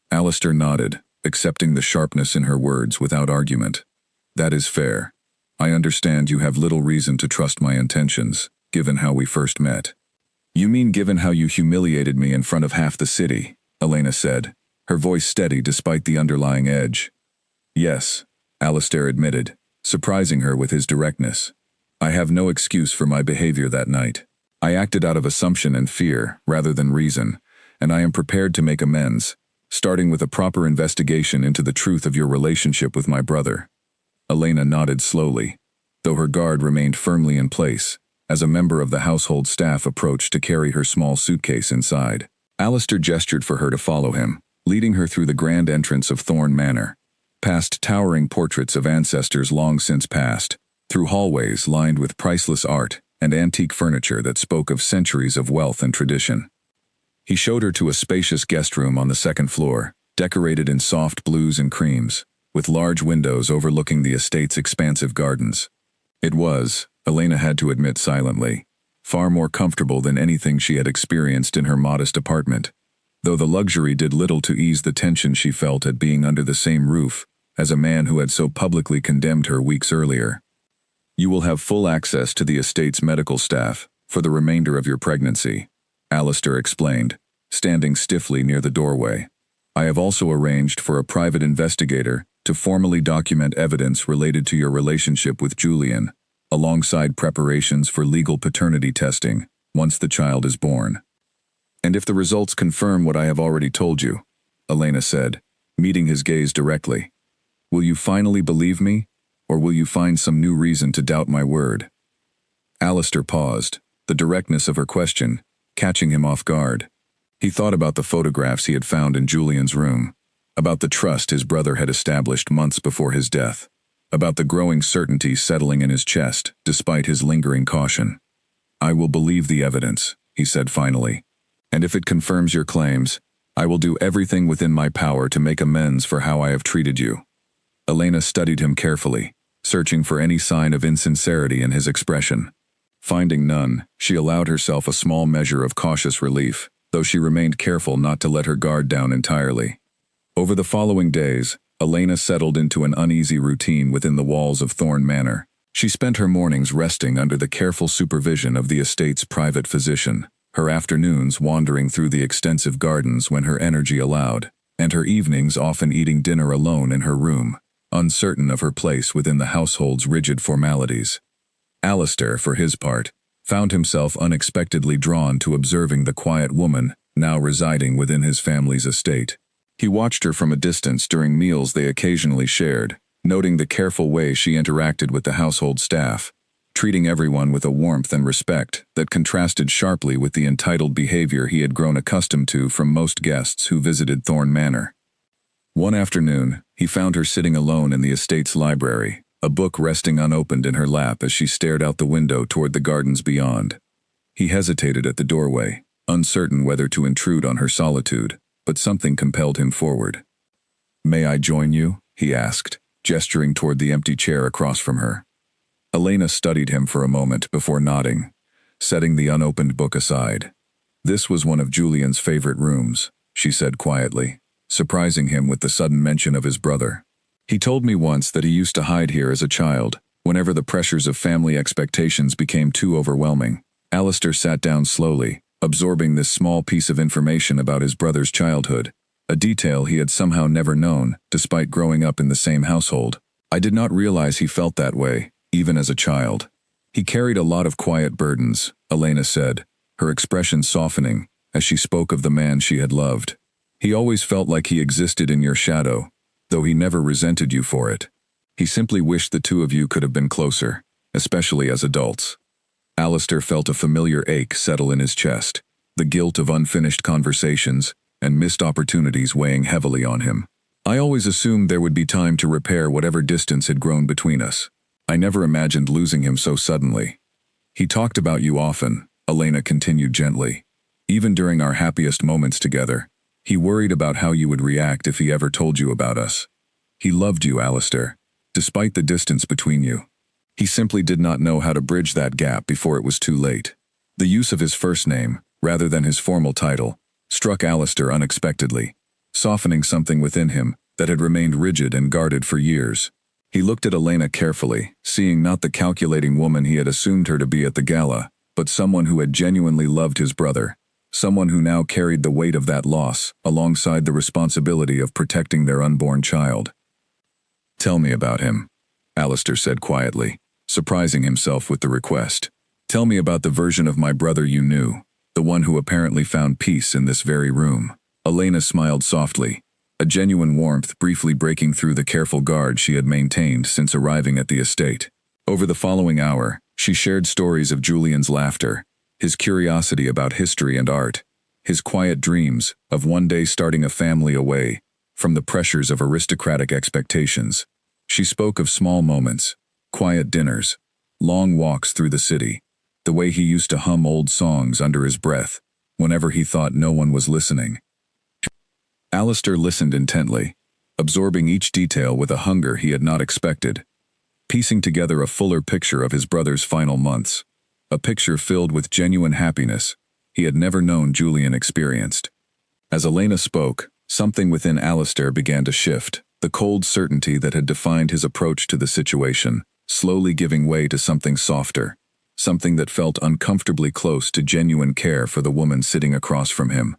Alistair nodded, accepting the sharpness in her words without argument. "That is fair. I understand you have little reason to trust my intentions, given how we first met." "You mean given how you humiliated me in front of half the city," Elena said, her voice steady despite the underlying edge. "Yes," Alistair admitted, surprising her with his directness. "I have no excuse for my behavior that night. I acted out of assumption and fear, rather than reason, and I am prepared to make amends, starting with a proper investigation into the truth of your relationship with my brother." Elena nodded slowly, though her guard remained firmly in place, as a member of the household staff approached to carry her small suitcase inside. Alistair gestured for her to follow him, leading her through the grand entrance of Thorn Manor, past towering portraits of ancestors long since passed, through hallways lined with priceless art and antique furniture that spoke of centuries of wealth and tradition. He showed her to a spacious guest room on the second floor, decorated in soft blues and creams, with large windows overlooking the estate's expansive gardens. It was, Elena had to admit silently, far more comfortable than anything she had experienced in her modest apartment, though the luxury did little to ease the tension she felt at being under the same roof as a man who had so publicly condemned her weeks earlier. "You will have full access to the estate's medical staff for the remainder of your pregnancy," Alistair explained, standing stiffly near the doorway. "I have also arranged for a private investigator to formally document evidence related to your relationship with Julian, alongside preparations for legal paternity testing once the child is born. And if the results confirm what I have already told you," Elena said, meeting his gaze directly, "will you finally believe me, or will you find some new reason to doubt my word?" Alistair paused, the directness of her question catching him off guard. He thought about the photographs he had found in Julian's room, about the trust his brother had established months before his death, about the growing certainty settling in his chest despite his lingering caution. "I will believe the evidence," he said finally, "and if it confirms your claims, I will do everything within my power to make amends for how I have treated you." Elena studied him carefully, searching for any sign of insincerity in his expression. Finding none, she allowed herself a small measure of cautious relief, though she remained careful not to let her guard down entirely. Over the following days, Elena settled into an uneasy routine within the walls of Thorn Manor. She spent her mornings resting under the careful supervision of the estate's private physician, her afternoons wandering through the extensive gardens when her energy allowed, and her evenings often eating dinner alone in her room, uncertain of her place within the household's rigid formalities. Alistair, for his part, found himself unexpectedly drawn to observing the quiet woman now residing within his family's estate. He watched her from a distance during meals they occasionally shared, noting the careful way she interacted with the household staff, treating everyone with a warmth and respect that contrasted sharply with the entitled behavior he had grown accustomed to from most guests who visited Thorn Manor. One afternoon, he found her sitting alone in the estate's library, a book resting unopened in her lap as she stared out the window toward the gardens beyond. He hesitated at the doorway, uncertain whether to intrude on her solitude, but something compelled him forward. "May I join you?" he asked, gesturing toward the empty chair across from her. Elena studied him for a moment before nodding, setting the unopened book aside. "This was one of Julian's favorite rooms," she said quietly, surprising him with the sudden mention of his brother. "He told me once that he used to hide here as a child, whenever the pressures of family expectations became too overwhelming." Alistair sat down slowly, absorbing this small piece of information about his brother's childhood, a detail he had somehow never known, despite growing up in the same household. "I did not realize he felt that way, even as a child. He carried a lot of quiet burdens," Elena said, her expression softening as she spoke of the man she had loved. "He always felt like he existed in your shadow, though he never resented you for it. He simply wished the two of you could have been closer." especially as adults. Alistair felt a familiar ache settle in his chest, the guilt of unfinished conversations and missed opportunities weighing heavily on him. I always assumed there would be time to repair whatever distance had grown between us. I never imagined losing him so suddenly. He talked about you often, Elena continued gently. Even during our happiest moments together, he worried about how you would react if he ever told you about us. He loved you, Alistair, despite the distance between you. He simply did not know how to bridge that gap before it was too late. The use of his first name, rather than his formal title, struck Alistair unexpectedly, softening something within him that had remained rigid and guarded for years. He looked at Elena carefully, seeing not the calculating woman he had assumed her to be at the gala, but someone who had genuinely loved his brother, someone who now carried the weight of that loss, alongside the responsibility of protecting their unborn child. "Tell me about him," Alistair said quietly, surprising himself with the request. "Tell me about the version of my brother you knew, the one who apparently found peace in this very room." Elena smiled softly, a genuine warmth briefly breaking through the careful guard she had maintained since arriving at the estate. Over the following hour, she shared stories of Julian's laughter, his curiosity about history and art, his quiet dreams of one day starting a family away from the pressures of aristocratic expectations. She spoke of small moments, quiet dinners, long walks through the city, the way he used to hum old songs under his breath whenever he thought no one was listening. Alistair listened intently, absorbing each detail with a hunger he had not expected, piecing together a fuller picture of his brother's final months, a picture filled with genuine happiness he had never known Julian experienced. As Elena spoke, something within Alistair began to shift, the cold certainty that had defined his approach to the situation, slowly giving way to something softer, something that felt uncomfortably close to genuine care for the woman sitting across from him.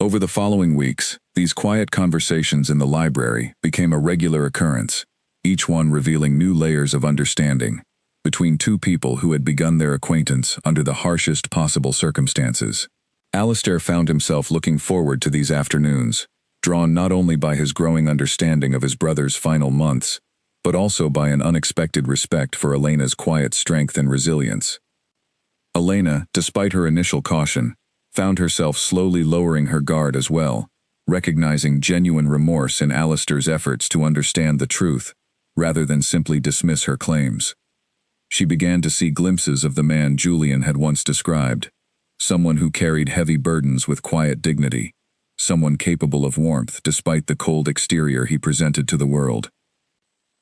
Over the following weeks, these quiet conversations in the library became a regular occurrence, each one revealing new layers of understanding between two people who had begun their acquaintance under the harshest possible circumstances. Alistair found himself looking forward to these afternoons, drawn not only by his growing understanding of his brother's final months, but also by an unexpected respect for Elena's quiet strength and resilience. Elena, despite her initial caution, found herself slowly lowering her guard as well, recognizing genuine remorse in Alistair's efforts to understand the truth, rather than simply dismiss her claims. She began to see glimpses of the man Julian had once described, someone who carried heavy burdens with quiet dignity, someone capable of warmth despite the cold exterior he presented to the world.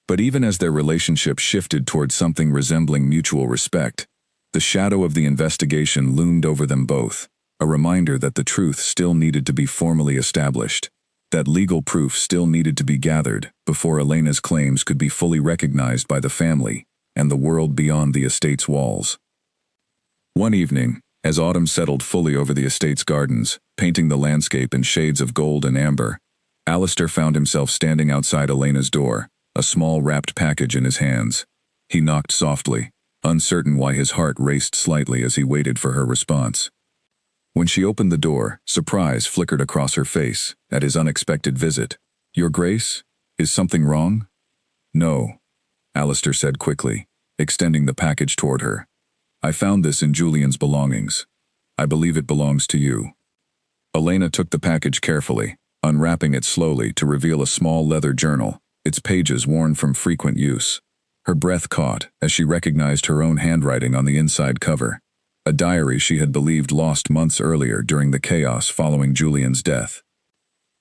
But even as their relationship shifted toward something resembling mutual respect, the shadow of the investigation loomed over them both, a reminder that the truth still needed to be formally established, that legal proof still needed to be gathered before Elena's claims could be fully recognized by the family and the world beyond the estate's walls. One evening, as autumn settled fully over the estate's gardens, painting the landscape in shades of gold and amber, Alistair found himself standing outside Elena's door, a small wrapped package in his hands. He knocked softly, uncertain why his heart raced slightly as he waited for her response. When she opened the door, surprise flickered across her face at his unexpected visit. "Your Grace? Is something wrong?" "No," Alistair said quickly, extending the package toward her. "I found this in Julian's belongings. I believe it belongs to you." Elena took the package carefully, unwrapping it slowly to reveal a small leather journal, its pages worn from frequent use. Her breath caught as she recognized her own handwriting on the inside cover, a diary she had believed lost months earlier during the chaos following Julian's death.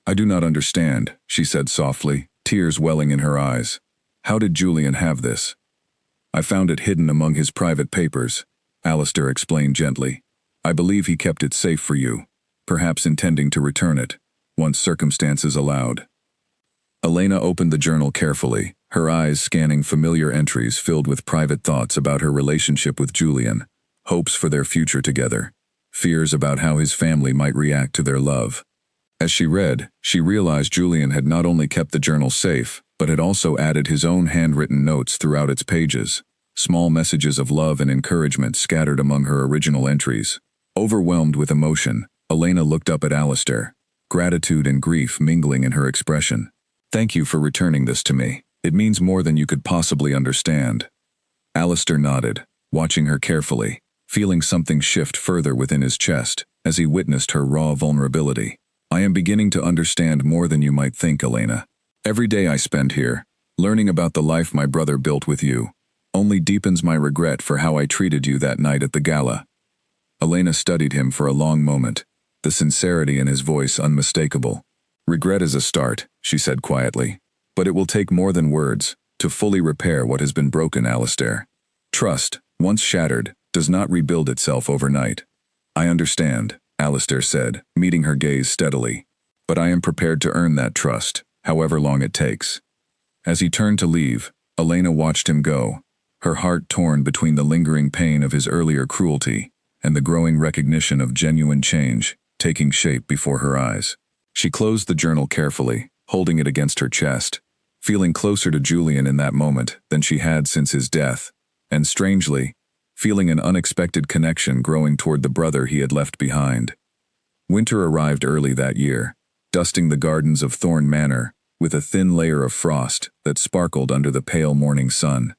"I do not understand," she said softly, tears welling in her eyes. "How did Julian have this?" "I found it hidden among his private papers," Alistair explained gently. "I believe he kept it safe for you, perhaps intending to return it, once circumstances allowed." Elena opened the journal carefully, her eyes scanning familiar entries filled with private thoughts about her relationship with Julian, hopes for their future together, fears about how his family might react to their love. As she read, she realized Julian had not only kept the journal safe, but had also added his own handwritten notes throughout its pages, small messages of love and encouragement scattered among her original entries. Overwhelmed with emotion, Elena looked up at Alistair, gratitude and grief mingling in her expression. "Thank you for returning this to me. It means more than you could possibly understand." Alistair nodded, watching her carefully, feeling something shift further within his chest as he witnessed her raw vulnerability. I am beginning to understand more than you might think, Elena. Every day I spend here, learning about the life my brother built with you, only deepens my regret for how I treated you that night at the gala. Elena studied him for a long moment, the sincerity in his voice unmistakable. Regret is a start, she said quietly, but it will take more than words to fully repair what has been broken, Alistair. Trust, once shattered, does not rebuild itself overnight. I understand, Alistair said, meeting her gaze steadily, but I am prepared to earn that trust, however long it takes. As he turned to leave, Elena watched him go, her heart torn between the lingering pain of his earlier cruelty and the growing recognition of genuine change taking shape before her eyes. She closed the journal carefully, holding it against her chest, feeling closer to Julian in that moment than she had since his death, and strangely, feeling an unexpected connection growing toward the brother he had left behind. Winter arrived early that year, dusting the gardens of Thorn Manor with a thin layer of frost that sparkled under the pale morning sun.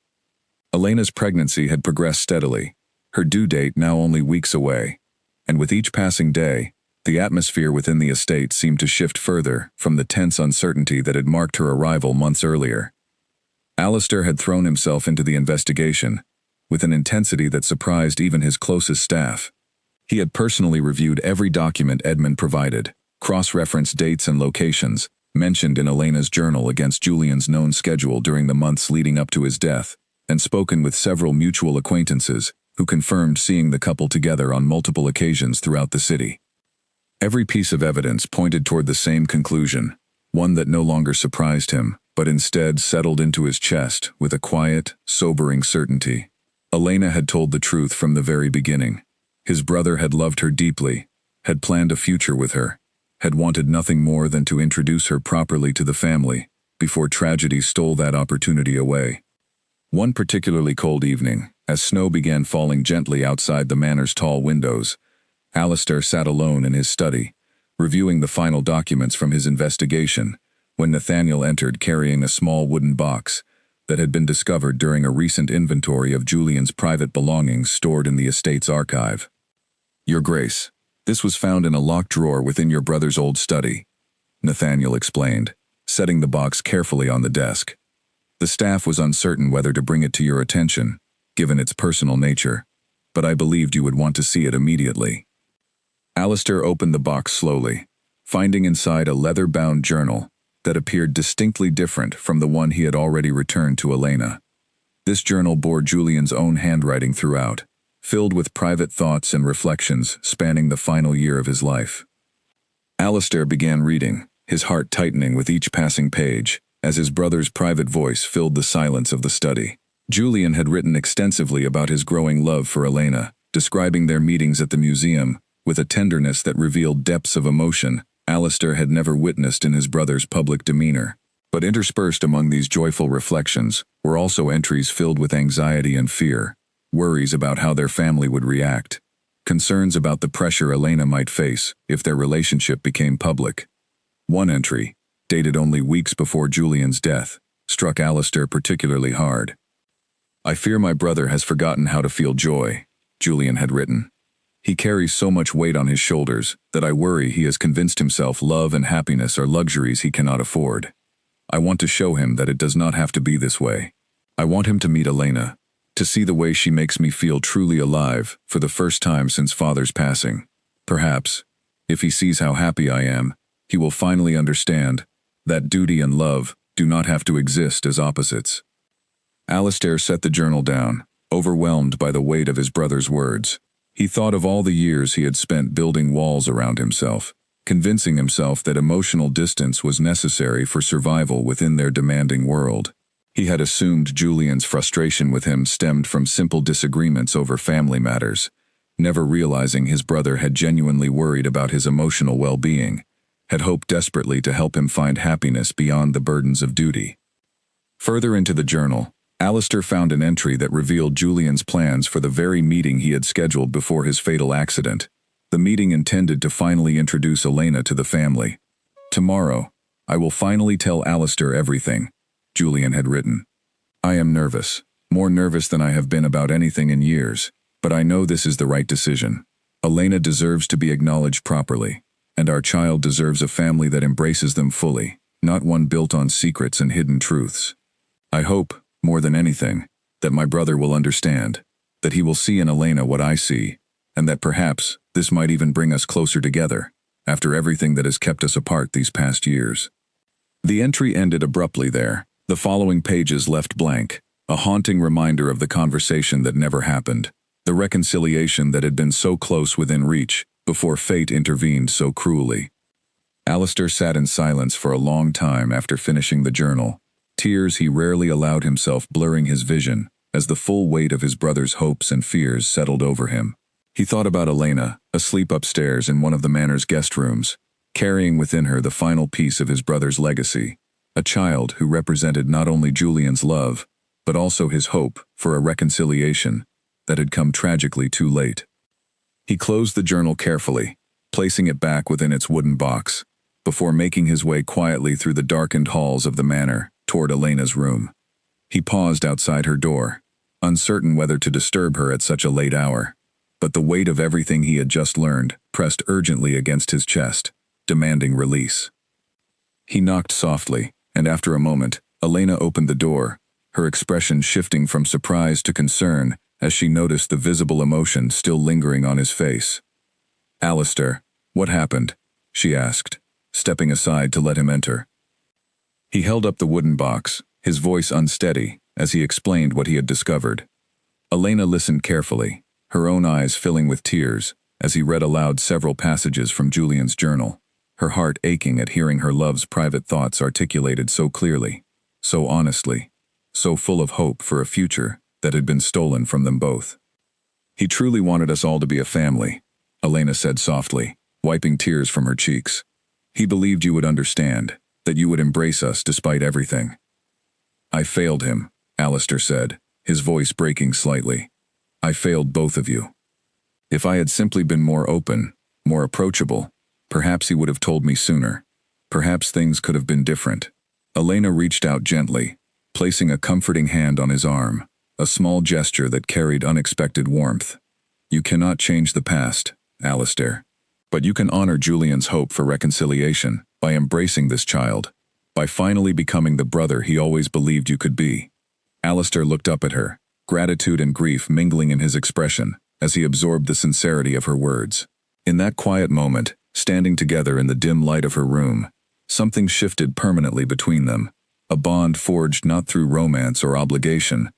Elena's pregnancy had progressed steadily, her due date now only weeks away, and with each passing day, the atmosphere within the estate seemed to shift further from the tense uncertainty that had marked her arrival months earlier. Alistair had thrown himself into the investigation, with an intensity that surprised even his closest staff. He had personally reviewed every document Edmund provided, cross-referenced dates and locations mentioned in Elena's journal against Julian's known schedule during the months leading up to his death, and spoken with several mutual acquaintances who confirmed seeing the couple together on multiple occasions throughout the city. Every piece of evidence pointed toward the same conclusion, one that no longer surprised him, but instead settled into his chest with a quiet, sobering certainty. Elena had told the truth from the very beginning. His brother had loved her deeply, had planned a future with her, had wanted nothing more than to introduce her properly to the family, before tragedy stole that opportunity away. One particularly cold evening, as snow began falling gently outside the manor's tall windows, Alistair sat alone in his study, reviewing the final documents from his investigation, when Nathaniel entered carrying a small wooden box that had been discovered during a recent inventory of Julian's private belongings stored in the estate's archive. "Your Grace, this was found in a locked drawer within your brother's old study," Nathaniel explained, setting the box carefully on the desk. "The staff was uncertain whether to bring it to your attention, given its personal nature, but I believed you would want to see it immediately." Alistair opened the box slowly, finding inside a leather-bound journal that appeared distinctly different from the one he had already returned to Elena. This journal bore Julian's own handwriting throughout, filled with private thoughts and reflections spanning the final year of his life. Alistair began reading, his heart tightening with each passing page, as his brother's private voice filled the silence of the study. Julian had written extensively about his growing love for Elena, describing their meetings at the museum with a tenderness that revealed depths of emotion Alistair had never witnessed in his brother's public demeanor. But interspersed among these joyful reflections were also entries filled with anxiety and fear, worries about how their family would react, concerns about the pressure Elena might face if their relationship became public. One entry, dated only weeks before Julian's death, struck Alistair particularly hard. "I fear my brother has forgotten how to feel joy," Julian had written. "He carries so much weight on his shoulders that I worry he has convinced himself love and happiness are luxuries he cannot afford. I want to show him that it does not have to be this way. I want him to meet Elena, to see the way she makes me feel truly alive for the first time since Father's passing. Perhaps, if he sees how happy I am, he will finally understand that duty and love do not have to exist as opposites." Alistair set the journal down, overwhelmed by the weight of his brother's words. He thought of all the years he had spent building walls around himself, convincing himself that emotional distance was necessary for survival within their demanding world. He had assumed Julian's frustration with him stemmed from simple disagreements over family matters, never realizing his brother had genuinely worried about his emotional well-being, had hoped desperately to help him find happiness beyond the burdens of duty. Further into the journal, Alistair found an entry that revealed Julian's plans for the very meeting he had scheduled before his fatal accident, the meeting intended to finally introduce Elena to the family. "Tomorrow, I will finally tell Alistair everything," Julian had written. "I am nervous, more nervous than I have been about anything in years, but I know this is the right decision. Elena deserves to be acknowledged properly, and our child deserves a family that embraces them fully, not one built on secrets and hidden truths. I hope, more than anything, that my brother will understand, that he will see in Elena what I see, and that perhaps this might even bring us closer together, after everything that has kept us apart these past years. The entry ended abruptly there. The following pages left blank, a haunting reminder of the conversation that never happened, the reconciliation that had been so close within reach before fate intervened so cruelly. Alistair sat in silence for a long time after finishing the journal, tears he rarely allowed himself blurring his vision as the full weight of his brother's hopes and fears settled over him. He thought about Elena, asleep upstairs in one of the manor's guest rooms, carrying within her the final piece of his brother's legacy, a child who represented not only Julian's love, but also his hope for a reconciliation that had come tragically too late. He closed the journal carefully, placing it back within its wooden box, before making his way quietly through the darkened halls of the manor toward Elena's room. He paused outside her door, uncertain whether to disturb her at such a late hour, but the weight of everything he had just learned pressed urgently against his chest, demanding release. He knocked softly, and after a moment, Elena opened the door, her expression shifting from surprise to concern as she noticed the visible emotion still lingering on his face. "Alistair, what happened?" she asked, stepping aside to let him enter. He held up the wooden box, his voice unsteady, as he explained what he had discovered. Elena listened carefully, her own eyes filling with tears, as he read aloud several passages from Julian's journal, her heart aching at hearing her love's private thoughts articulated so clearly, so honestly, so full of hope for a future that had been stolen from them both. "He truly wanted us all to be a family," Elena said softly, wiping tears from her cheeks. "He believed you would understand, that you would embrace us despite everything." "I failed him," Alistair said, his voice breaking slightly. "I failed both of you. If I had simply been more open, more approachable, perhaps he would have told me sooner. Perhaps things could have been different." Elena reached out gently, placing a comforting hand on his arm, a small gesture that carried unexpected warmth. "You cannot change the past, Alistair, but you can honor Julian's hope for reconciliation by embracing this child, by finally becoming the brother he always believed you could be." Alistair looked up at her, gratitude and grief mingling in his expression as he absorbed the sincerity of her words. In that quiet moment, standing together in the dim light of her room, something shifted permanently between them, a bond forged not through romance or obligation,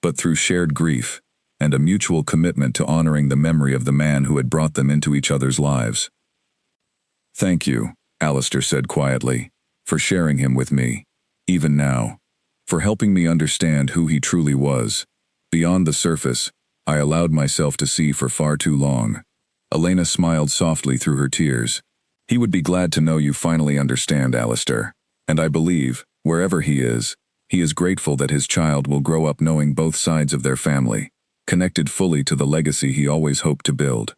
but through shared grief and a mutual commitment to honoring the memory of the man who had brought them into each other's lives. "Thank you," Alistair said quietly, "for sharing him with me, even now, for helping me understand who he truly was, beyond the surface I allowed myself to see for far too long." Elena smiled softly through her tears. "He would be glad to know you finally understand, Alistair, and I believe, wherever he is grateful that his child will grow up knowing both sides of their family, connected fully to the legacy he always hoped to build."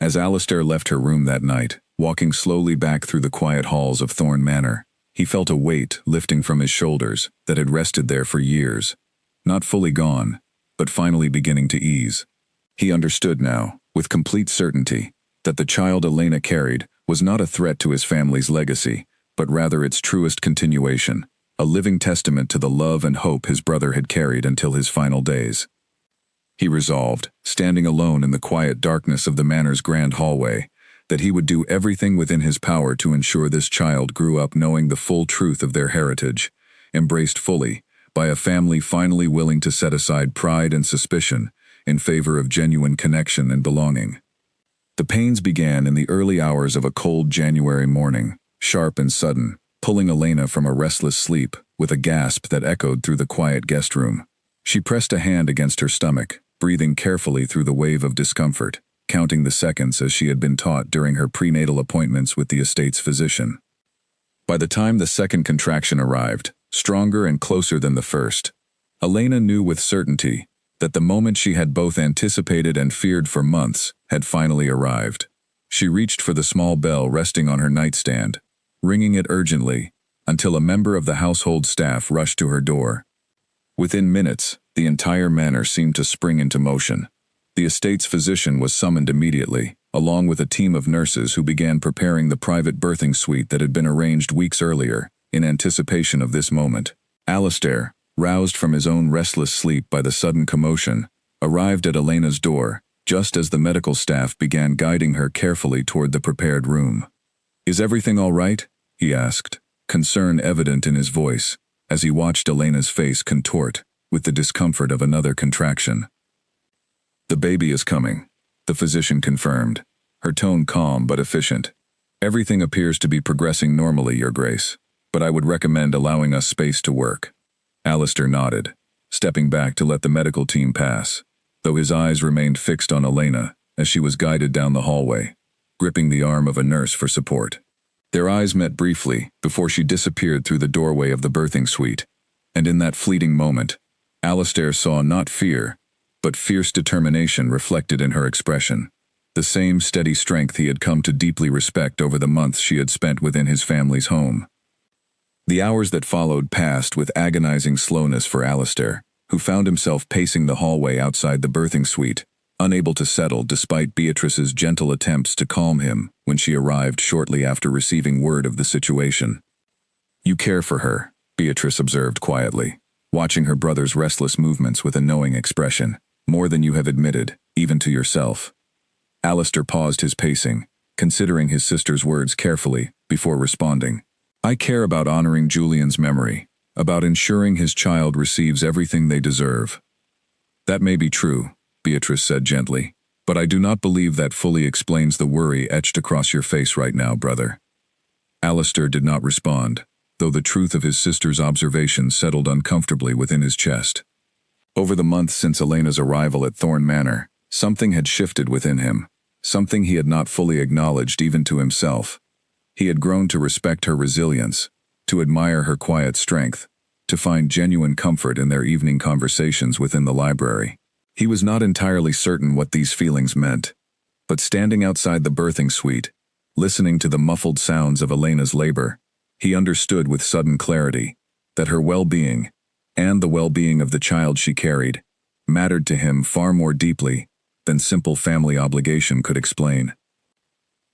As Alistair left her room that night, walking slowly back through the quiet halls of Thorn Manor, he felt a weight lifting from his shoulders that had rested there for years, not fully gone, but finally beginning to ease. He understood now, with complete certainty, that the child Elena carried was not a threat to his family's legacy, but rather its truest continuation, a living testament to the love and hope his brother had carried until his final days. He resolved, standing alone in the quiet darkness of the manor's grand hallway, that he would do everything within his power to ensure this child grew up knowing the full truth of their heritage, embraced fully by a family finally willing to set aside pride and suspicion in favor of genuine connection and belonging. The pains began in the early hours of a cold January morning, sharp and sudden, pulling Elena from a restless sleep with a gasp that echoed through the quiet guest room. She pressed a hand against her stomach, breathing carefully through the wave of discomfort, counting the seconds as she had been taught during her prenatal appointments with the estate's physician. By the time the second contraction arrived, stronger and closer than the first, Elena knew with certainty that the moment she had both anticipated and feared for months had finally arrived. She reached for the small bell resting on her nightstand, ringing it urgently, until a member of the household staff rushed to her door. Within minutes, The entire manor seemed to spring into motion. The estate's physician was summoned immediately, along with a team of nurses who began preparing the private birthing suite that had been arranged weeks earlier, in anticipation of this moment. Alistair, roused from his own restless sleep by the sudden commotion, arrived at Elena's door, just as the medical staff began guiding her carefully toward the prepared room. "Is everything all right?" he asked, concern evident in his voice, as he watched Elena's face contort, with the discomfort of another contraction. "The baby is coming," the physician confirmed, her tone calm but efficient. "Everything appears to be progressing normally, Your Grace, but I would recommend allowing us space to work." Alistair nodded, stepping back to let the medical team pass, though his eyes remained fixed on Elena as she was guided down the hallway, gripping the arm of a nurse for support. Their eyes met briefly before she disappeared through the doorway of the birthing suite, and in that fleeting moment, Alistair saw not fear, but fierce determination reflected in her expression, the same steady strength he had come to deeply respect over the months she had spent within his family's home. The hours that followed passed with agonizing slowness for Alistair, who found himself pacing the hallway outside the birthing suite, unable to settle despite Beatrice's gentle attempts to calm him when she arrived shortly after receiving word of the situation. "You care for her," Beatrice observed quietly, watching her brother's restless movements with a knowing expression, "more than you have admitted, even to yourself." Alistair paused his pacing, considering his sister's words carefully, before responding. "I care about honoring Julian's memory, about ensuring his child receives everything they deserve." "That may be true," Beatrice said gently, "but I do not believe that fully explains the worry etched across your face right now, brother." Alistair did not respond, though the truth of his sister's observation settled uncomfortably within his chest. Over the months since Elena's arrival at Thorn Manor, something had shifted within him, something he had not fully acknowledged even to himself. He had grown to respect her resilience, to admire her quiet strength, to find genuine comfort in their evening conversations within the library. He was not entirely certain what these feelings meant, but standing outside the birthing suite, listening to the muffled sounds of Elena's labor, he understood with sudden clarity that her well-being, and the well-being of the child she carried, mattered to him far more deeply than simple family obligation could explain.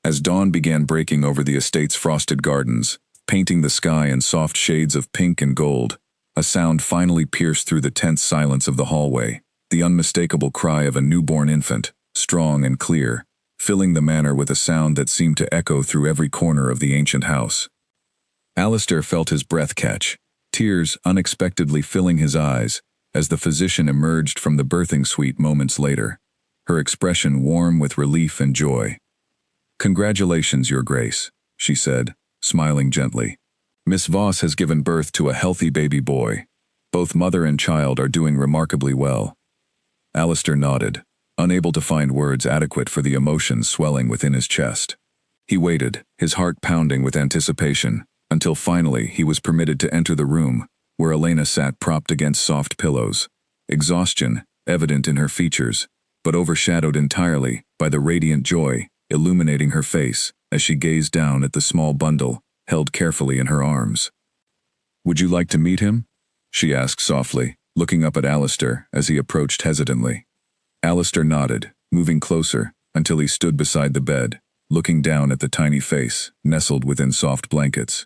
As dawn began breaking over the estate's frosted gardens, painting the sky in soft shades of pink and gold, a sound finally pierced through the tense silence of the hallway, the unmistakable cry of a newborn infant, strong and clear, filling the manor with a sound that seemed to echo through every corner of the ancient house. Alistair felt his breath catch, tears unexpectedly filling his eyes, as the physician emerged from the birthing suite moments later, her expression warm with relief and joy. "Congratulations, Your Grace," she said, smiling gently. "Miss Voss has given birth to a healthy baby boy. Both mother and child are doing remarkably well." Alistair nodded, unable to find words adequate for the emotions swelling within his chest. He waited, his heart pounding with anticipation, until finally he was permitted to enter the room, where Elena sat propped against soft pillows, exhaustion evident in her features, but overshadowed entirely by the radiant joy illuminating her face as she gazed down at the small bundle held carefully in her arms. "Would you like to meet him?" she asked softly, looking up at Alistair as he approached hesitantly. Alistair nodded, moving closer until he stood beside the bed, looking down at the tiny face nestled within soft blankets.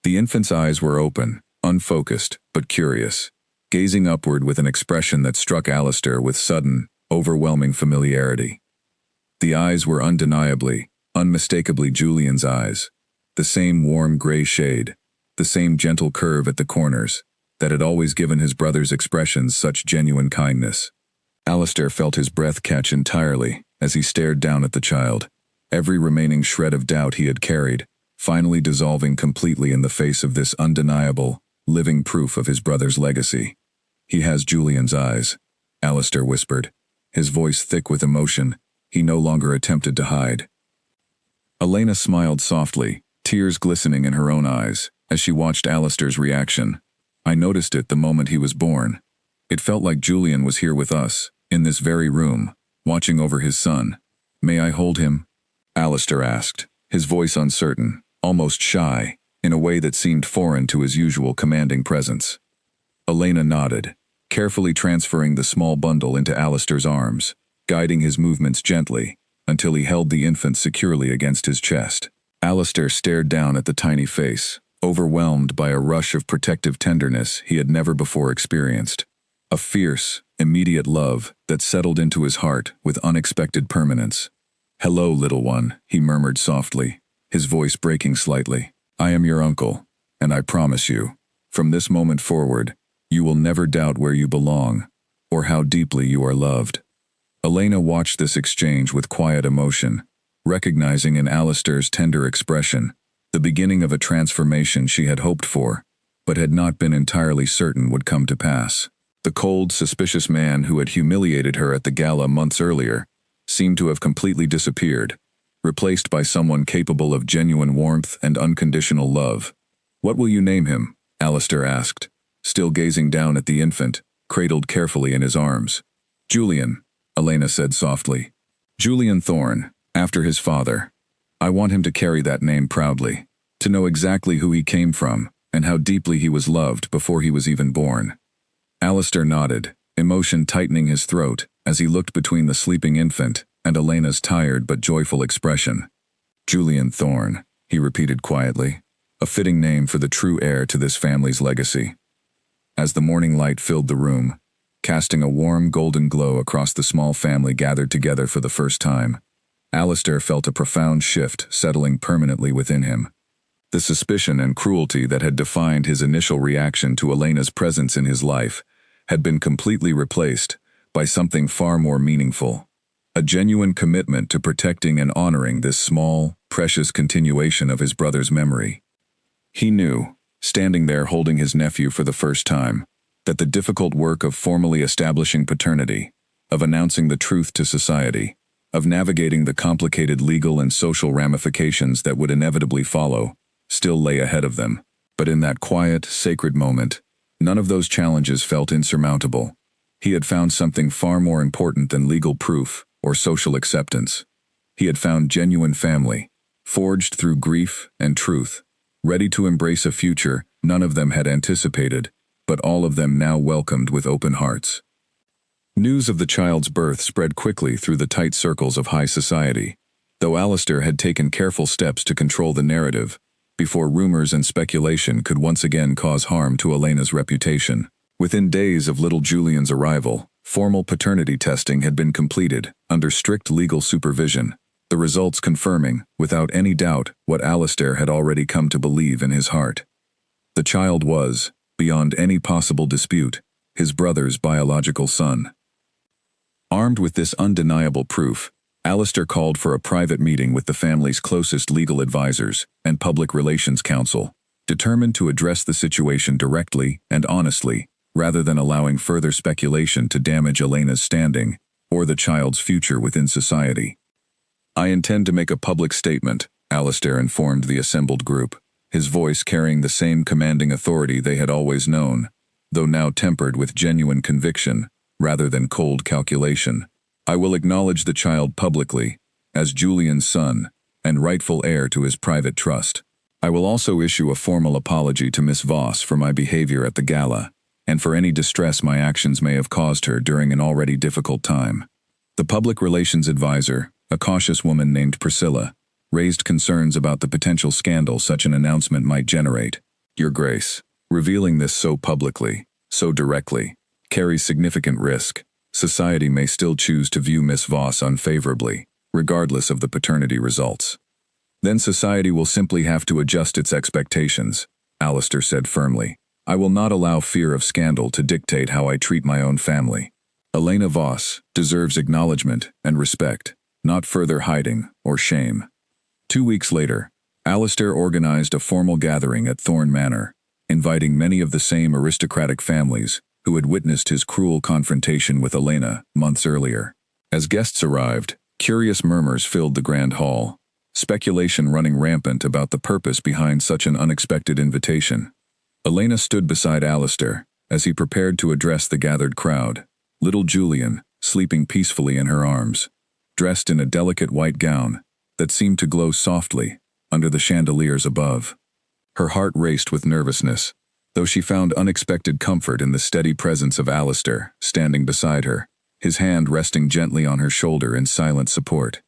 The infant's eyes were open, unfocused, but curious, gazing upward with an expression that struck Alistair with sudden, overwhelming familiarity. The eyes were undeniably, unmistakably Julian's eyes, the same warm gray shade, the same gentle curve at the corners, that had always given his brother's expressions such genuine kindness. Alistair felt his breath catch entirely as he stared down at the child, every remaining shred of doubt he had carried, finally dissolving completely in the face of this undeniable, living proof of his brother's legacy. "He has Julian's eyes," Alistair whispered, his voice thick with emotion he no longer attempted to hide. Elena smiled softly, tears glistening in her own eyes, as she watched Alistair's reaction. "I noticed it the moment he was born. It felt like Julian was here with us, in this very room, watching over his son. May I hold him?" Alistair asked, his voice uncertain, almost shy, in a way that seemed foreign to his usual commanding presence. Elena nodded, carefully transferring the small bundle into Alistair's arms, guiding his movements gently, until he held the infant securely against his chest. Alistair stared down at the tiny face, overwhelmed by a rush of protective tenderness he had never before experienced. A fierce, immediate love that settled into his heart with unexpected permanence. "Hello, little one," he murmured softly, his voice breaking slightly. "I am your uncle, and I promise you, from this moment forward, you will never doubt where you belong, or how deeply you are loved." Elena watched this exchange with quiet emotion, recognizing in Alistair's tender expression the beginning of a transformation she had hoped for, but had not been entirely certain would come to pass. The cold, suspicious man who had humiliated her at the gala months earlier seemed to have completely disappeared, replaced by someone capable of genuine warmth and unconditional love. "What will you name him?" Alistair asked, still gazing down at the infant, cradled carefully in his arms. "Julian," Elena said softly. "Julian Thorne, after his father. I want him to carry that name proudly, to know exactly who he came from and how deeply he was loved before he was even born." Alistair nodded, emotion tightening his throat as he looked between the sleeping infant and Elena's tired but joyful expression. "Julian Thorne," he repeated quietly, "a fitting name for the true heir to this family's legacy." As the morning light filled the room, casting a warm golden glow across the small family gathered together for the first time, Alistair felt a profound shift settling permanently within him. The suspicion and cruelty that had defined his initial reaction to Elena's presence in his life had been completely replaced by something far more meaningful. A genuine commitment to protecting and honoring this small, precious continuation of his brother's memory. He knew, standing there holding his nephew for the first time, that the difficult work of formally establishing paternity, of announcing the truth to society, of navigating the complicated legal and social ramifications that would inevitably follow, still lay ahead of them. But in that quiet, sacred moment, none of those challenges felt insurmountable. He had found something far more important than legal proof or social acceptance. He had found genuine family, forged through grief and truth, ready to embrace a future none of them had anticipated, but all of them now welcomed with open hearts. News of the child's birth spread quickly through the tight circles of high society, though Alistair had taken careful steps to control the narrative, before rumors and speculation could once again cause harm to Elena's reputation. Within days of little Julian's arrival, formal paternity testing had been completed, under strict legal supervision, the results confirming, without any doubt, what Alistair had already come to believe in his heart. The child was, beyond any possible dispute, his brother's biological son. Armed with this undeniable proof, Alistair called for a private meeting with the family's closest legal advisors and public relations counsel, determined to address the situation directly and honestly, rather than allowing further speculation to damage Elena's standing or the child's future within society. "I intend to make a public statement," Alistair informed the assembled group, his voice carrying the same commanding authority they had always known, though now tempered with genuine conviction rather than cold calculation. "I will acknowledge the child publicly as Julian's son and rightful heir to his private trust. I will also issue a formal apology to Miss Voss for my behavior at the gala, and for any distress my actions may have caused her during an already difficult time." The public relations advisor, a cautious woman named Priscilla, raised concerns about the potential scandal such an announcement might generate. "Your Grace, revealing this so publicly, so directly, carries significant risk. Society may still choose to view Miss Voss unfavorably, regardless of the paternity results. Then society will simply have to adjust its expectations," Alistair said firmly. "I will not allow fear of scandal to dictate how I treat my own family. Elena Voss deserves acknowledgement and respect, not further hiding or shame." 2 weeks later, Alistair organized a formal gathering at Thorne Manor, inviting many of the same aristocratic families who had witnessed his cruel confrontation with Elena months earlier. As guests arrived, curious murmurs filled the grand hall, speculation running rampant about the purpose behind such an unexpected invitation. Elena stood beside Alistair as he prepared to address the gathered crowd, little Julian sleeping peacefully in her arms, dressed in a delicate white gown that seemed to glow softly under the chandeliers above. Her heart raced with nervousness, though she found unexpected comfort in the steady presence of Alistair, standing beside her, his hand resting gently on her shoulder in silent support.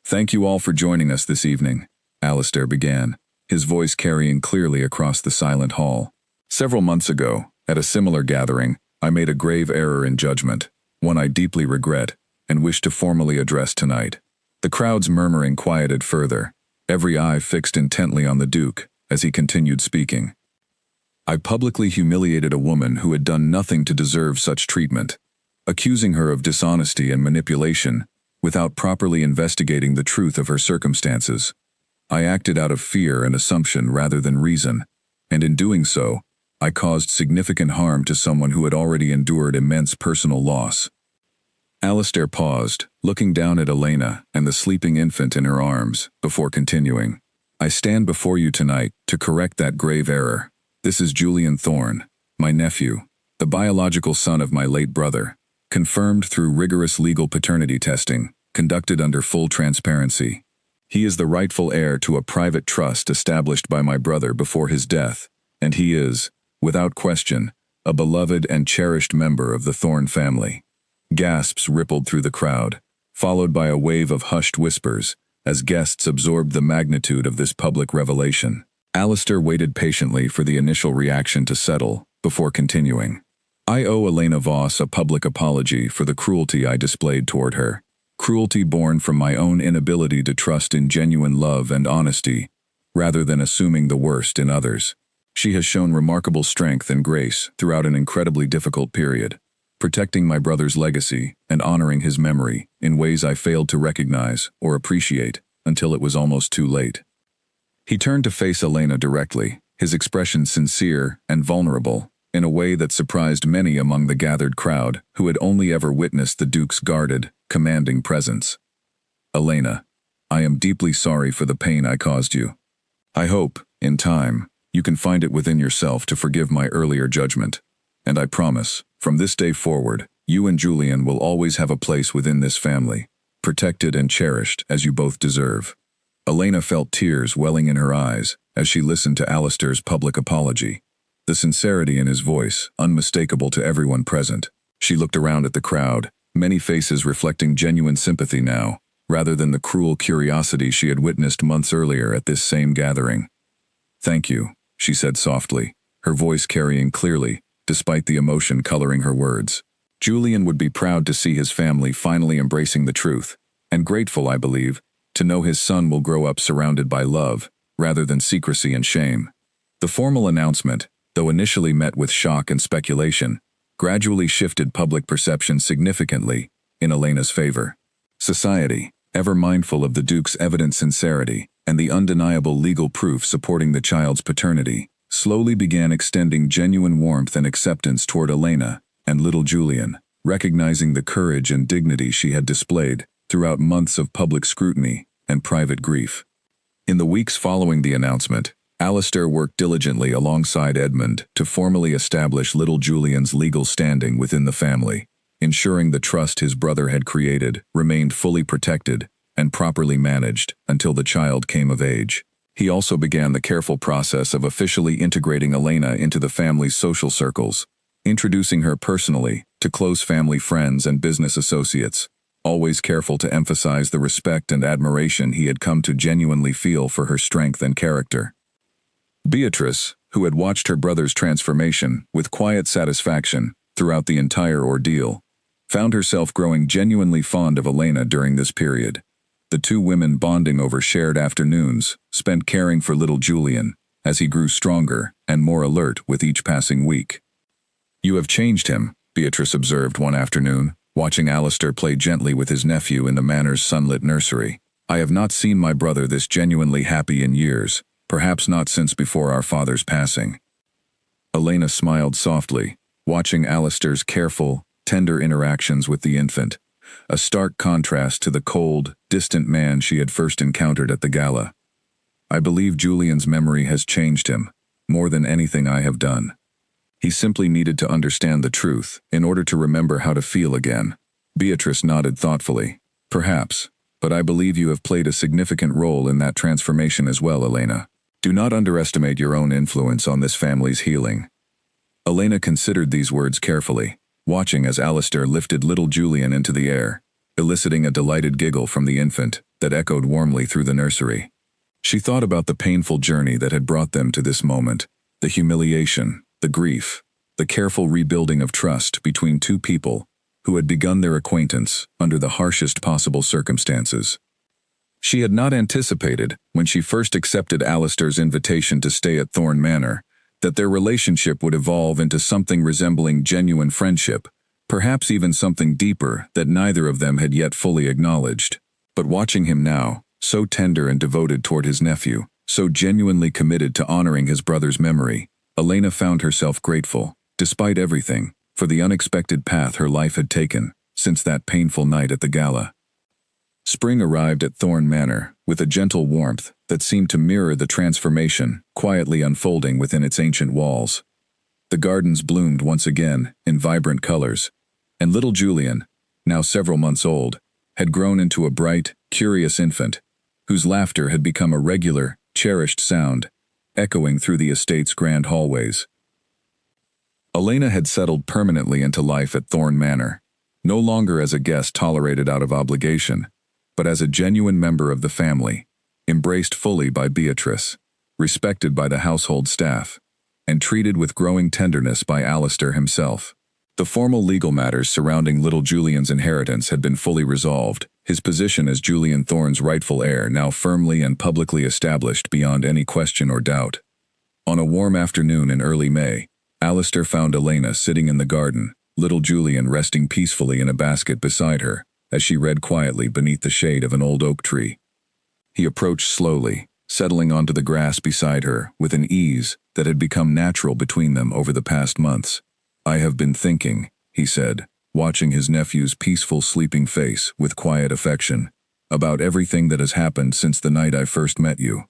"Thank you all for joining us this evening," Alistair began, his voice carrying clearly across the silent hall. "Several months ago, at a similar gathering, I made a grave error in judgment, one I deeply regret, and wish to formally address tonight." The crowd's murmuring quieted further, every eye fixed intently on the Duke, as he continued speaking. "I publicly humiliated a woman who had done nothing to deserve such treatment, accusing her of dishonesty and manipulation, without properly investigating the truth of her circumstances. I acted out of fear and assumption rather than reason, and in doing so, I caused significant harm to someone who had already endured immense personal loss." Alistair paused, looking down at Elena and the sleeping infant in her arms, before continuing. "I stand before you tonight to correct that grave error. This is Julian Thorne, my nephew, the biological son of my late brother, confirmed through rigorous legal paternity testing, conducted under full transparency. He is the rightful heir to a private trust established by my brother before his death, and he is, without question, a beloved and cherished member of the Thorne family." Gasps rippled through the crowd, followed by a wave of hushed whispers, as guests absorbed the magnitude of this public revelation. Alistair waited patiently for the initial reaction to settle, before continuing. "I owe Elena Voss a public apology for the cruelty I displayed toward her, cruelty born from my own inability to trust in genuine love and honesty, rather than assuming the worst in others. She has shown remarkable strength and grace throughout an incredibly difficult period, protecting my brother's legacy and honoring his memory in ways I failed to recognize or appreciate until it was almost too late." He turned to face Elena directly, his expression sincere and vulnerable, in a way that surprised many among the gathered crowd who had only ever witnessed the Duke's guarded, commanding presence. "Elena, I am deeply sorry for the pain I caused you. I hope, in time, you can find it within yourself to forgive my earlier judgment, and I promise, from this day forward, you and Julian will always have a place within this family, protected and cherished as you both deserve." Elena felt tears welling in her eyes as she listened to Alistair's public apology, the sincerity in his voice unmistakable to everyone present. She looked around at the crowd, many faces reflecting genuine sympathy now, rather than the cruel curiosity she had witnessed months earlier at this same gathering. "Thank you," she said softly, her voice carrying clearly, despite the emotion coloring her words. "Julian would be proud to see his family finally embracing the truth, and grateful, I believe, to know his son will grow up surrounded by love, rather than secrecy and shame." The formal announcement, though initially met with shock and speculation, gradually shifted public perception significantly in Elena's favor. Society, ever mindful of the Duke's evident sincerity and the undeniable legal proof supporting the child's paternity, slowly began extending genuine warmth and acceptance toward Elena and little Julian, recognizing the courage and dignity she had displayed throughout months of public scrutiny and private grief. In the weeks following the announcement, Alistair worked diligently alongside Edmund to formally establish little Julian's legal standing within the family, ensuring the trust his brother had created remained fully protected and properly managed until the child came of age. He also began the careful process of officially integrating Elena into the family's social circles, introducing her personally to close family friends and business associates, always careful to emphasize the respect and admiration he had come to genuinely feel for her strength and character. Beatrice, who had watched her brother's transformation with quiet satisfaction throughout the entire ordeal, found herself growing genuinely fond of Elena during this period. The two women bonding over shared afternoons, spent caring for little Julian, as he grew stronger and more alert with each passing week. "You have changed him," Beatrice observed one afternoon, watching Alistair play gently with his nephew in the Manor's sunlit nursery. "I have not seen my brother this genuinely happy in years, perhaps not since before our father's passing." Elena smiled softly, watching Alistair's careful, tender interactions with the infant, a stark contrast to the cold, distant man she had first encountered at the gala. "I believe Julian's memory has changed him, more than anything I have done. He simply needed to understand the truth in order to remember how to feel again." Beatrice nodded thoughtfully. "Perhaps, but I believe you have played a significant role in that transformation as well, Elena. Do not underestimate your own influence on this family's healing. Elena considered these words carefully, watching as Alistair lifted little Julian into the air, eliciting a delighted giggle from the infant that echoed warmly through the nursery. She thought about the painful journey that had brought them to this moment, the humiliation, the grief, the careful rebuilding of trust between two people who had begun their acquaintance under the harshest possible circumstances. She had not anticipated, when she first accepted Alistair's invitation to stay at Thorn Manor, that their relationship would evolve into something resembling genuine friendship, perhaps even something deeper that neither of them had yet fully acknowledged. But watching him now, so tender and devoted toward his nephew, so genuinely committed to honoring his brother's memory, Elena found herself grateful, despite everything, for the unexpected path her life had taken since that painful night at the gala. Spring arrived at Thorn Manor with a gentle warmth that seemed to mirror the transformation quietly unfolding within its ancient walls. The gardens bloomed once again in vibrant colors, and little Julian, now several months old, had grown into a bright, curious infant, whose laughter had become a regular, cherished sound, echoing through the estate's grand hallways. Elena had settled permanently into life at Thorn Manor, no longer as a guest tolerated out of obligation, but as a genuine member of the family, embraced fully by Beatrice, respected by the household staff, and treated with growing tenderness by Alistair himself. The formal legal matters surrounding little Julian's inheritance had been fully resolved, his position as Julian Thorne's rightful heir now firmly and publicly established beyond any question or doubt. On a warm afternoon in early May, Alistair found Elena sitting in the garden, little Julian resting peacefully in a basket beside her, as she read quietly beneath the shade of an old oak tree. He approached slowly, settling onto the grass beside her with an ease that had become natural between them over the past months. "I have been thinking," he said, watching his nephew's peaceful sleeping face with quiet affection, "about everything that has happened since the night I first met you."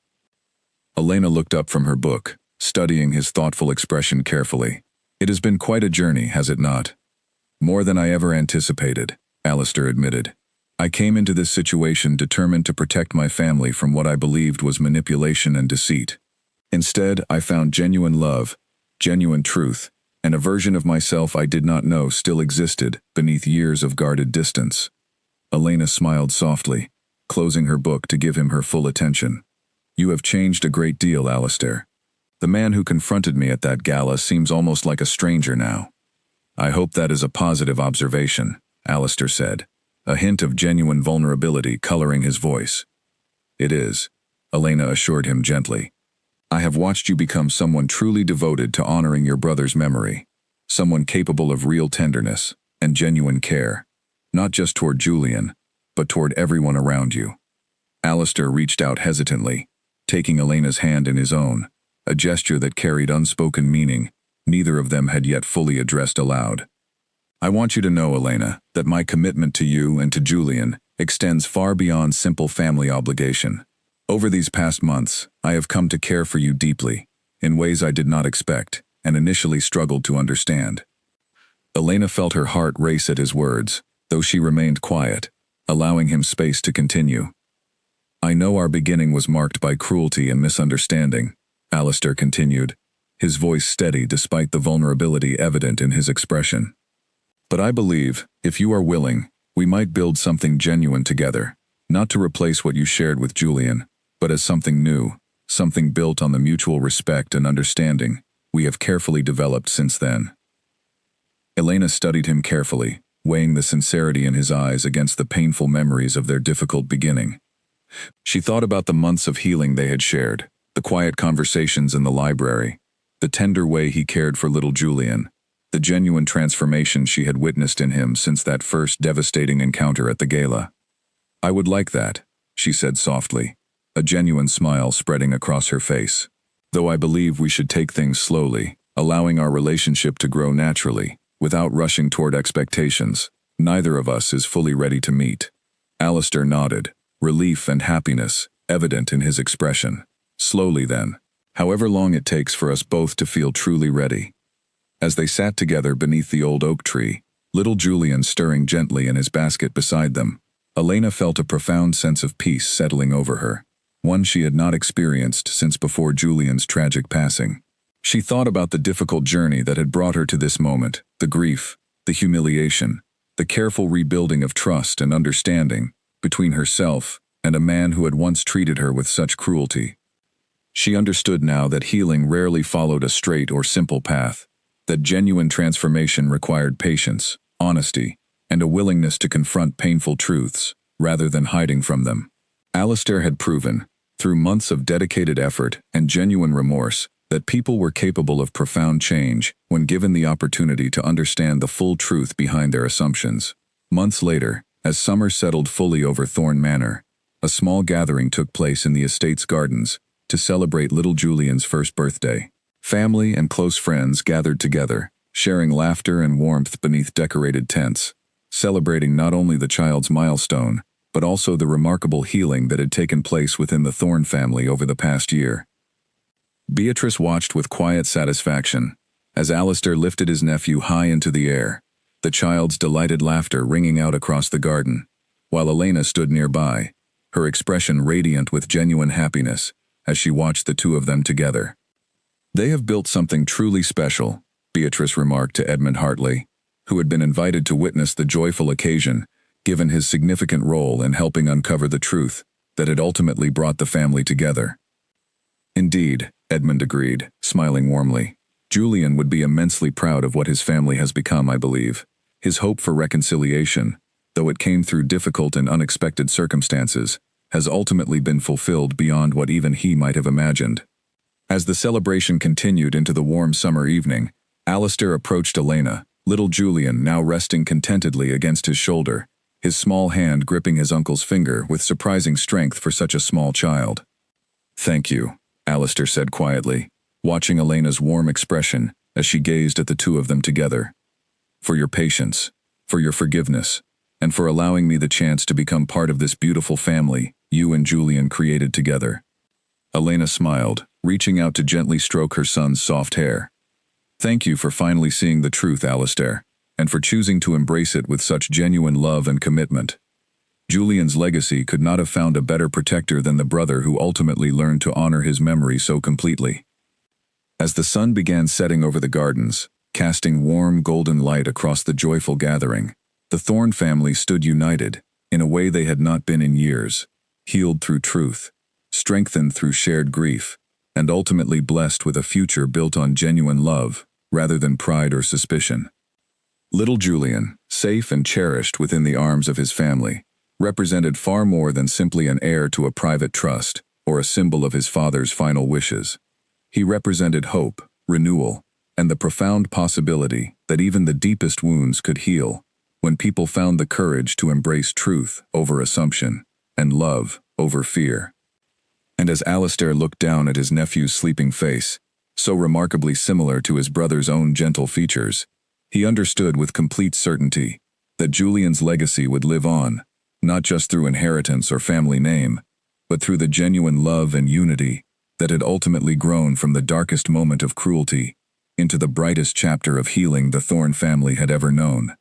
Elena looked up from her book, studying his thoughtful expression carefully. "It has been quite a journey, has it not?" "More than I ever anticipated," Alistair admitted. "I came into this situation determined to protect my family from what I believed was manipulation and deceit. Instead, I found genuine love, genuine truth, and a version of myself I did not know still existed beneath years of guarded distance." Elena smiled softly, closing her book to give him her full attention. "You have changed a great deal, Alistair. The man who confronted me at that gala seems almost like a stranger now." "I hope that is a positive observation," Alistair said, a hint of genuine vulnerability coloring his voice. "It is," Elena assured him gently. "I have watched you become someone truly devoted to honoring your brother's memory, someone capable of real tenderness and genuine care, not just toward Julian, but toward everyone around you." Alistair reached out hesitantly, taking Elena's hand in his own, a gesture that carried unspoken meaning neither of them had yet fully addressed aloud. "I want you to know, Elena, that my commitment to you and to Julian extends far beyond simple family obligation. Over these past months, I have come to care for you deeply, in ways I did not expect and initially struggled to understand." Elena felt her heart race at his words, though she remained quiet, allowing him space to continue. "I know our beginning was marked by cruelty and misunderstanding," Alistair continued, his voice steady despite the vulnerability evident in his expression. "But I believe, if you are willing, we might build something genuine together, not to replace what you shared with Julian, but as something new, something built on the mutual respect and understanding we have carefully developed since then." Elena studied him carefully, weighing the sincerity in his eyes against the painful memories of their difficult beginning. She thought about the months of healing they had shared, the quiet conversations in the library, the tender way he cared for little Julian, the genuine transformation she had witnessed in him since that first devastating encounter at the gala. "I would like that," she said softly, a genuine smile spreading across her face. "Though I believe we should take things slowly, allowing our relationship to grow naturally, without rushing toward expectations. Neither of us is fully ready to meet." Alistair nodded, relief and happiness evident in his expression. "Slowly then, however long it takes for us both to feel truly ready." As they sat together beneath the old oak tree, little Julian stirring gently in his basket beside them, Elena felt a profound sense of peace settling over her, one she had not experienced since before Julian's tragic passing. She thought about the difficult journey that had brought her to this moment, the grief, the humiliation, the careful rebuilding of trust and understanding between herself and a man who had once treated her with such cruelty. She understood now that healing rarely followed a straight or simple path, that genuine transformation required patience, honesty, and a willingness to confront painful truths, rather than hiding from them. Alistair had proven, through months of dedicated effort and genuine remorse, that people were capable of profound change when given the opportunity to understand the full truth behind their assumptions. Months later, as summer settled fully over Thorn Manor, a small gathering took place in the estate's gardens to celebrate little Julian's first birthday. Family and close friends gathered together, sharing laughter and warmth beneath decorated tents, celebrating not only the child's milestone, but also the remarkable healing that had taken place within the Thorn family over the past year. Beatrice watched with quiet satisfaction as Alistair lifted his nephew high into the air, the child's delighted laughter ringing out across the garden, while Elena stood nearby, her expression radiant with genuine happiness as she watched the two of them together. "They have built something truly special," Beatrice remarked to Edmund Hartley, who had been invited to witness the joyful occasion, given his significant role in helping uncover the truth that had ultimately brought the family together. "Indeed," Edmund agreed, smiling warmly. "Julian would be immensely proud of what his family has become, I believe. His hope for reconciliation, though it came through difficult and unexpected circumstances, has ultimately been fulfilled beyond what even he might have imagined." As the celebration continued into the warm summer evening, Alistair approached Elena, little Julian now resting contentedly against his shoulder, his small hand gripping his uncle's finger with surprising strength for such a small child. "Thank you," Alistair said quietly, watching Elena's warm expression as she gazed at the two of them together. "For your patience, for your forgiveness, and for allowing me the chance to become part of this beautiful family you and Julian created together." Elena smiled, reaching out to gently stroke her son's soft hair. "Thank you for finally seeing the truth, Alistair, and for choosing to embrace it with such genuine love and commitment. Julian's legacy could not have found a better protector than the brother who ultimately learned to honor his memory so completely." As the sun began setting over the gardens, casting warm golden light across the joyful gathering, the Thorn family stood united, in a way they had not been in years, healed through truth, strengthened through shared grief, and ultimately blessed with a future built on genuine love, rather than pride or suspicion. Little Julian, safe and cherished within the arms of his family, represented far more than simply an heir to a private trust or a symbol of his father's final wishes. He represented hope, renewal, and the profound possibility that even the deepest wounds could heal when people found the courage to embrace truth over assumption and love over fear. And as Alistair looked down at his nephew's sleeping face, so remarkably similar to his brother's own gentle features, he understood with complete certainty that Julian's legacy would live on, not just through inheritance or family name, but through the genuine love and unity that had ultimately grown from the darkest moment of cruelty into the brightest chapter of healing the Thorn family had ever known.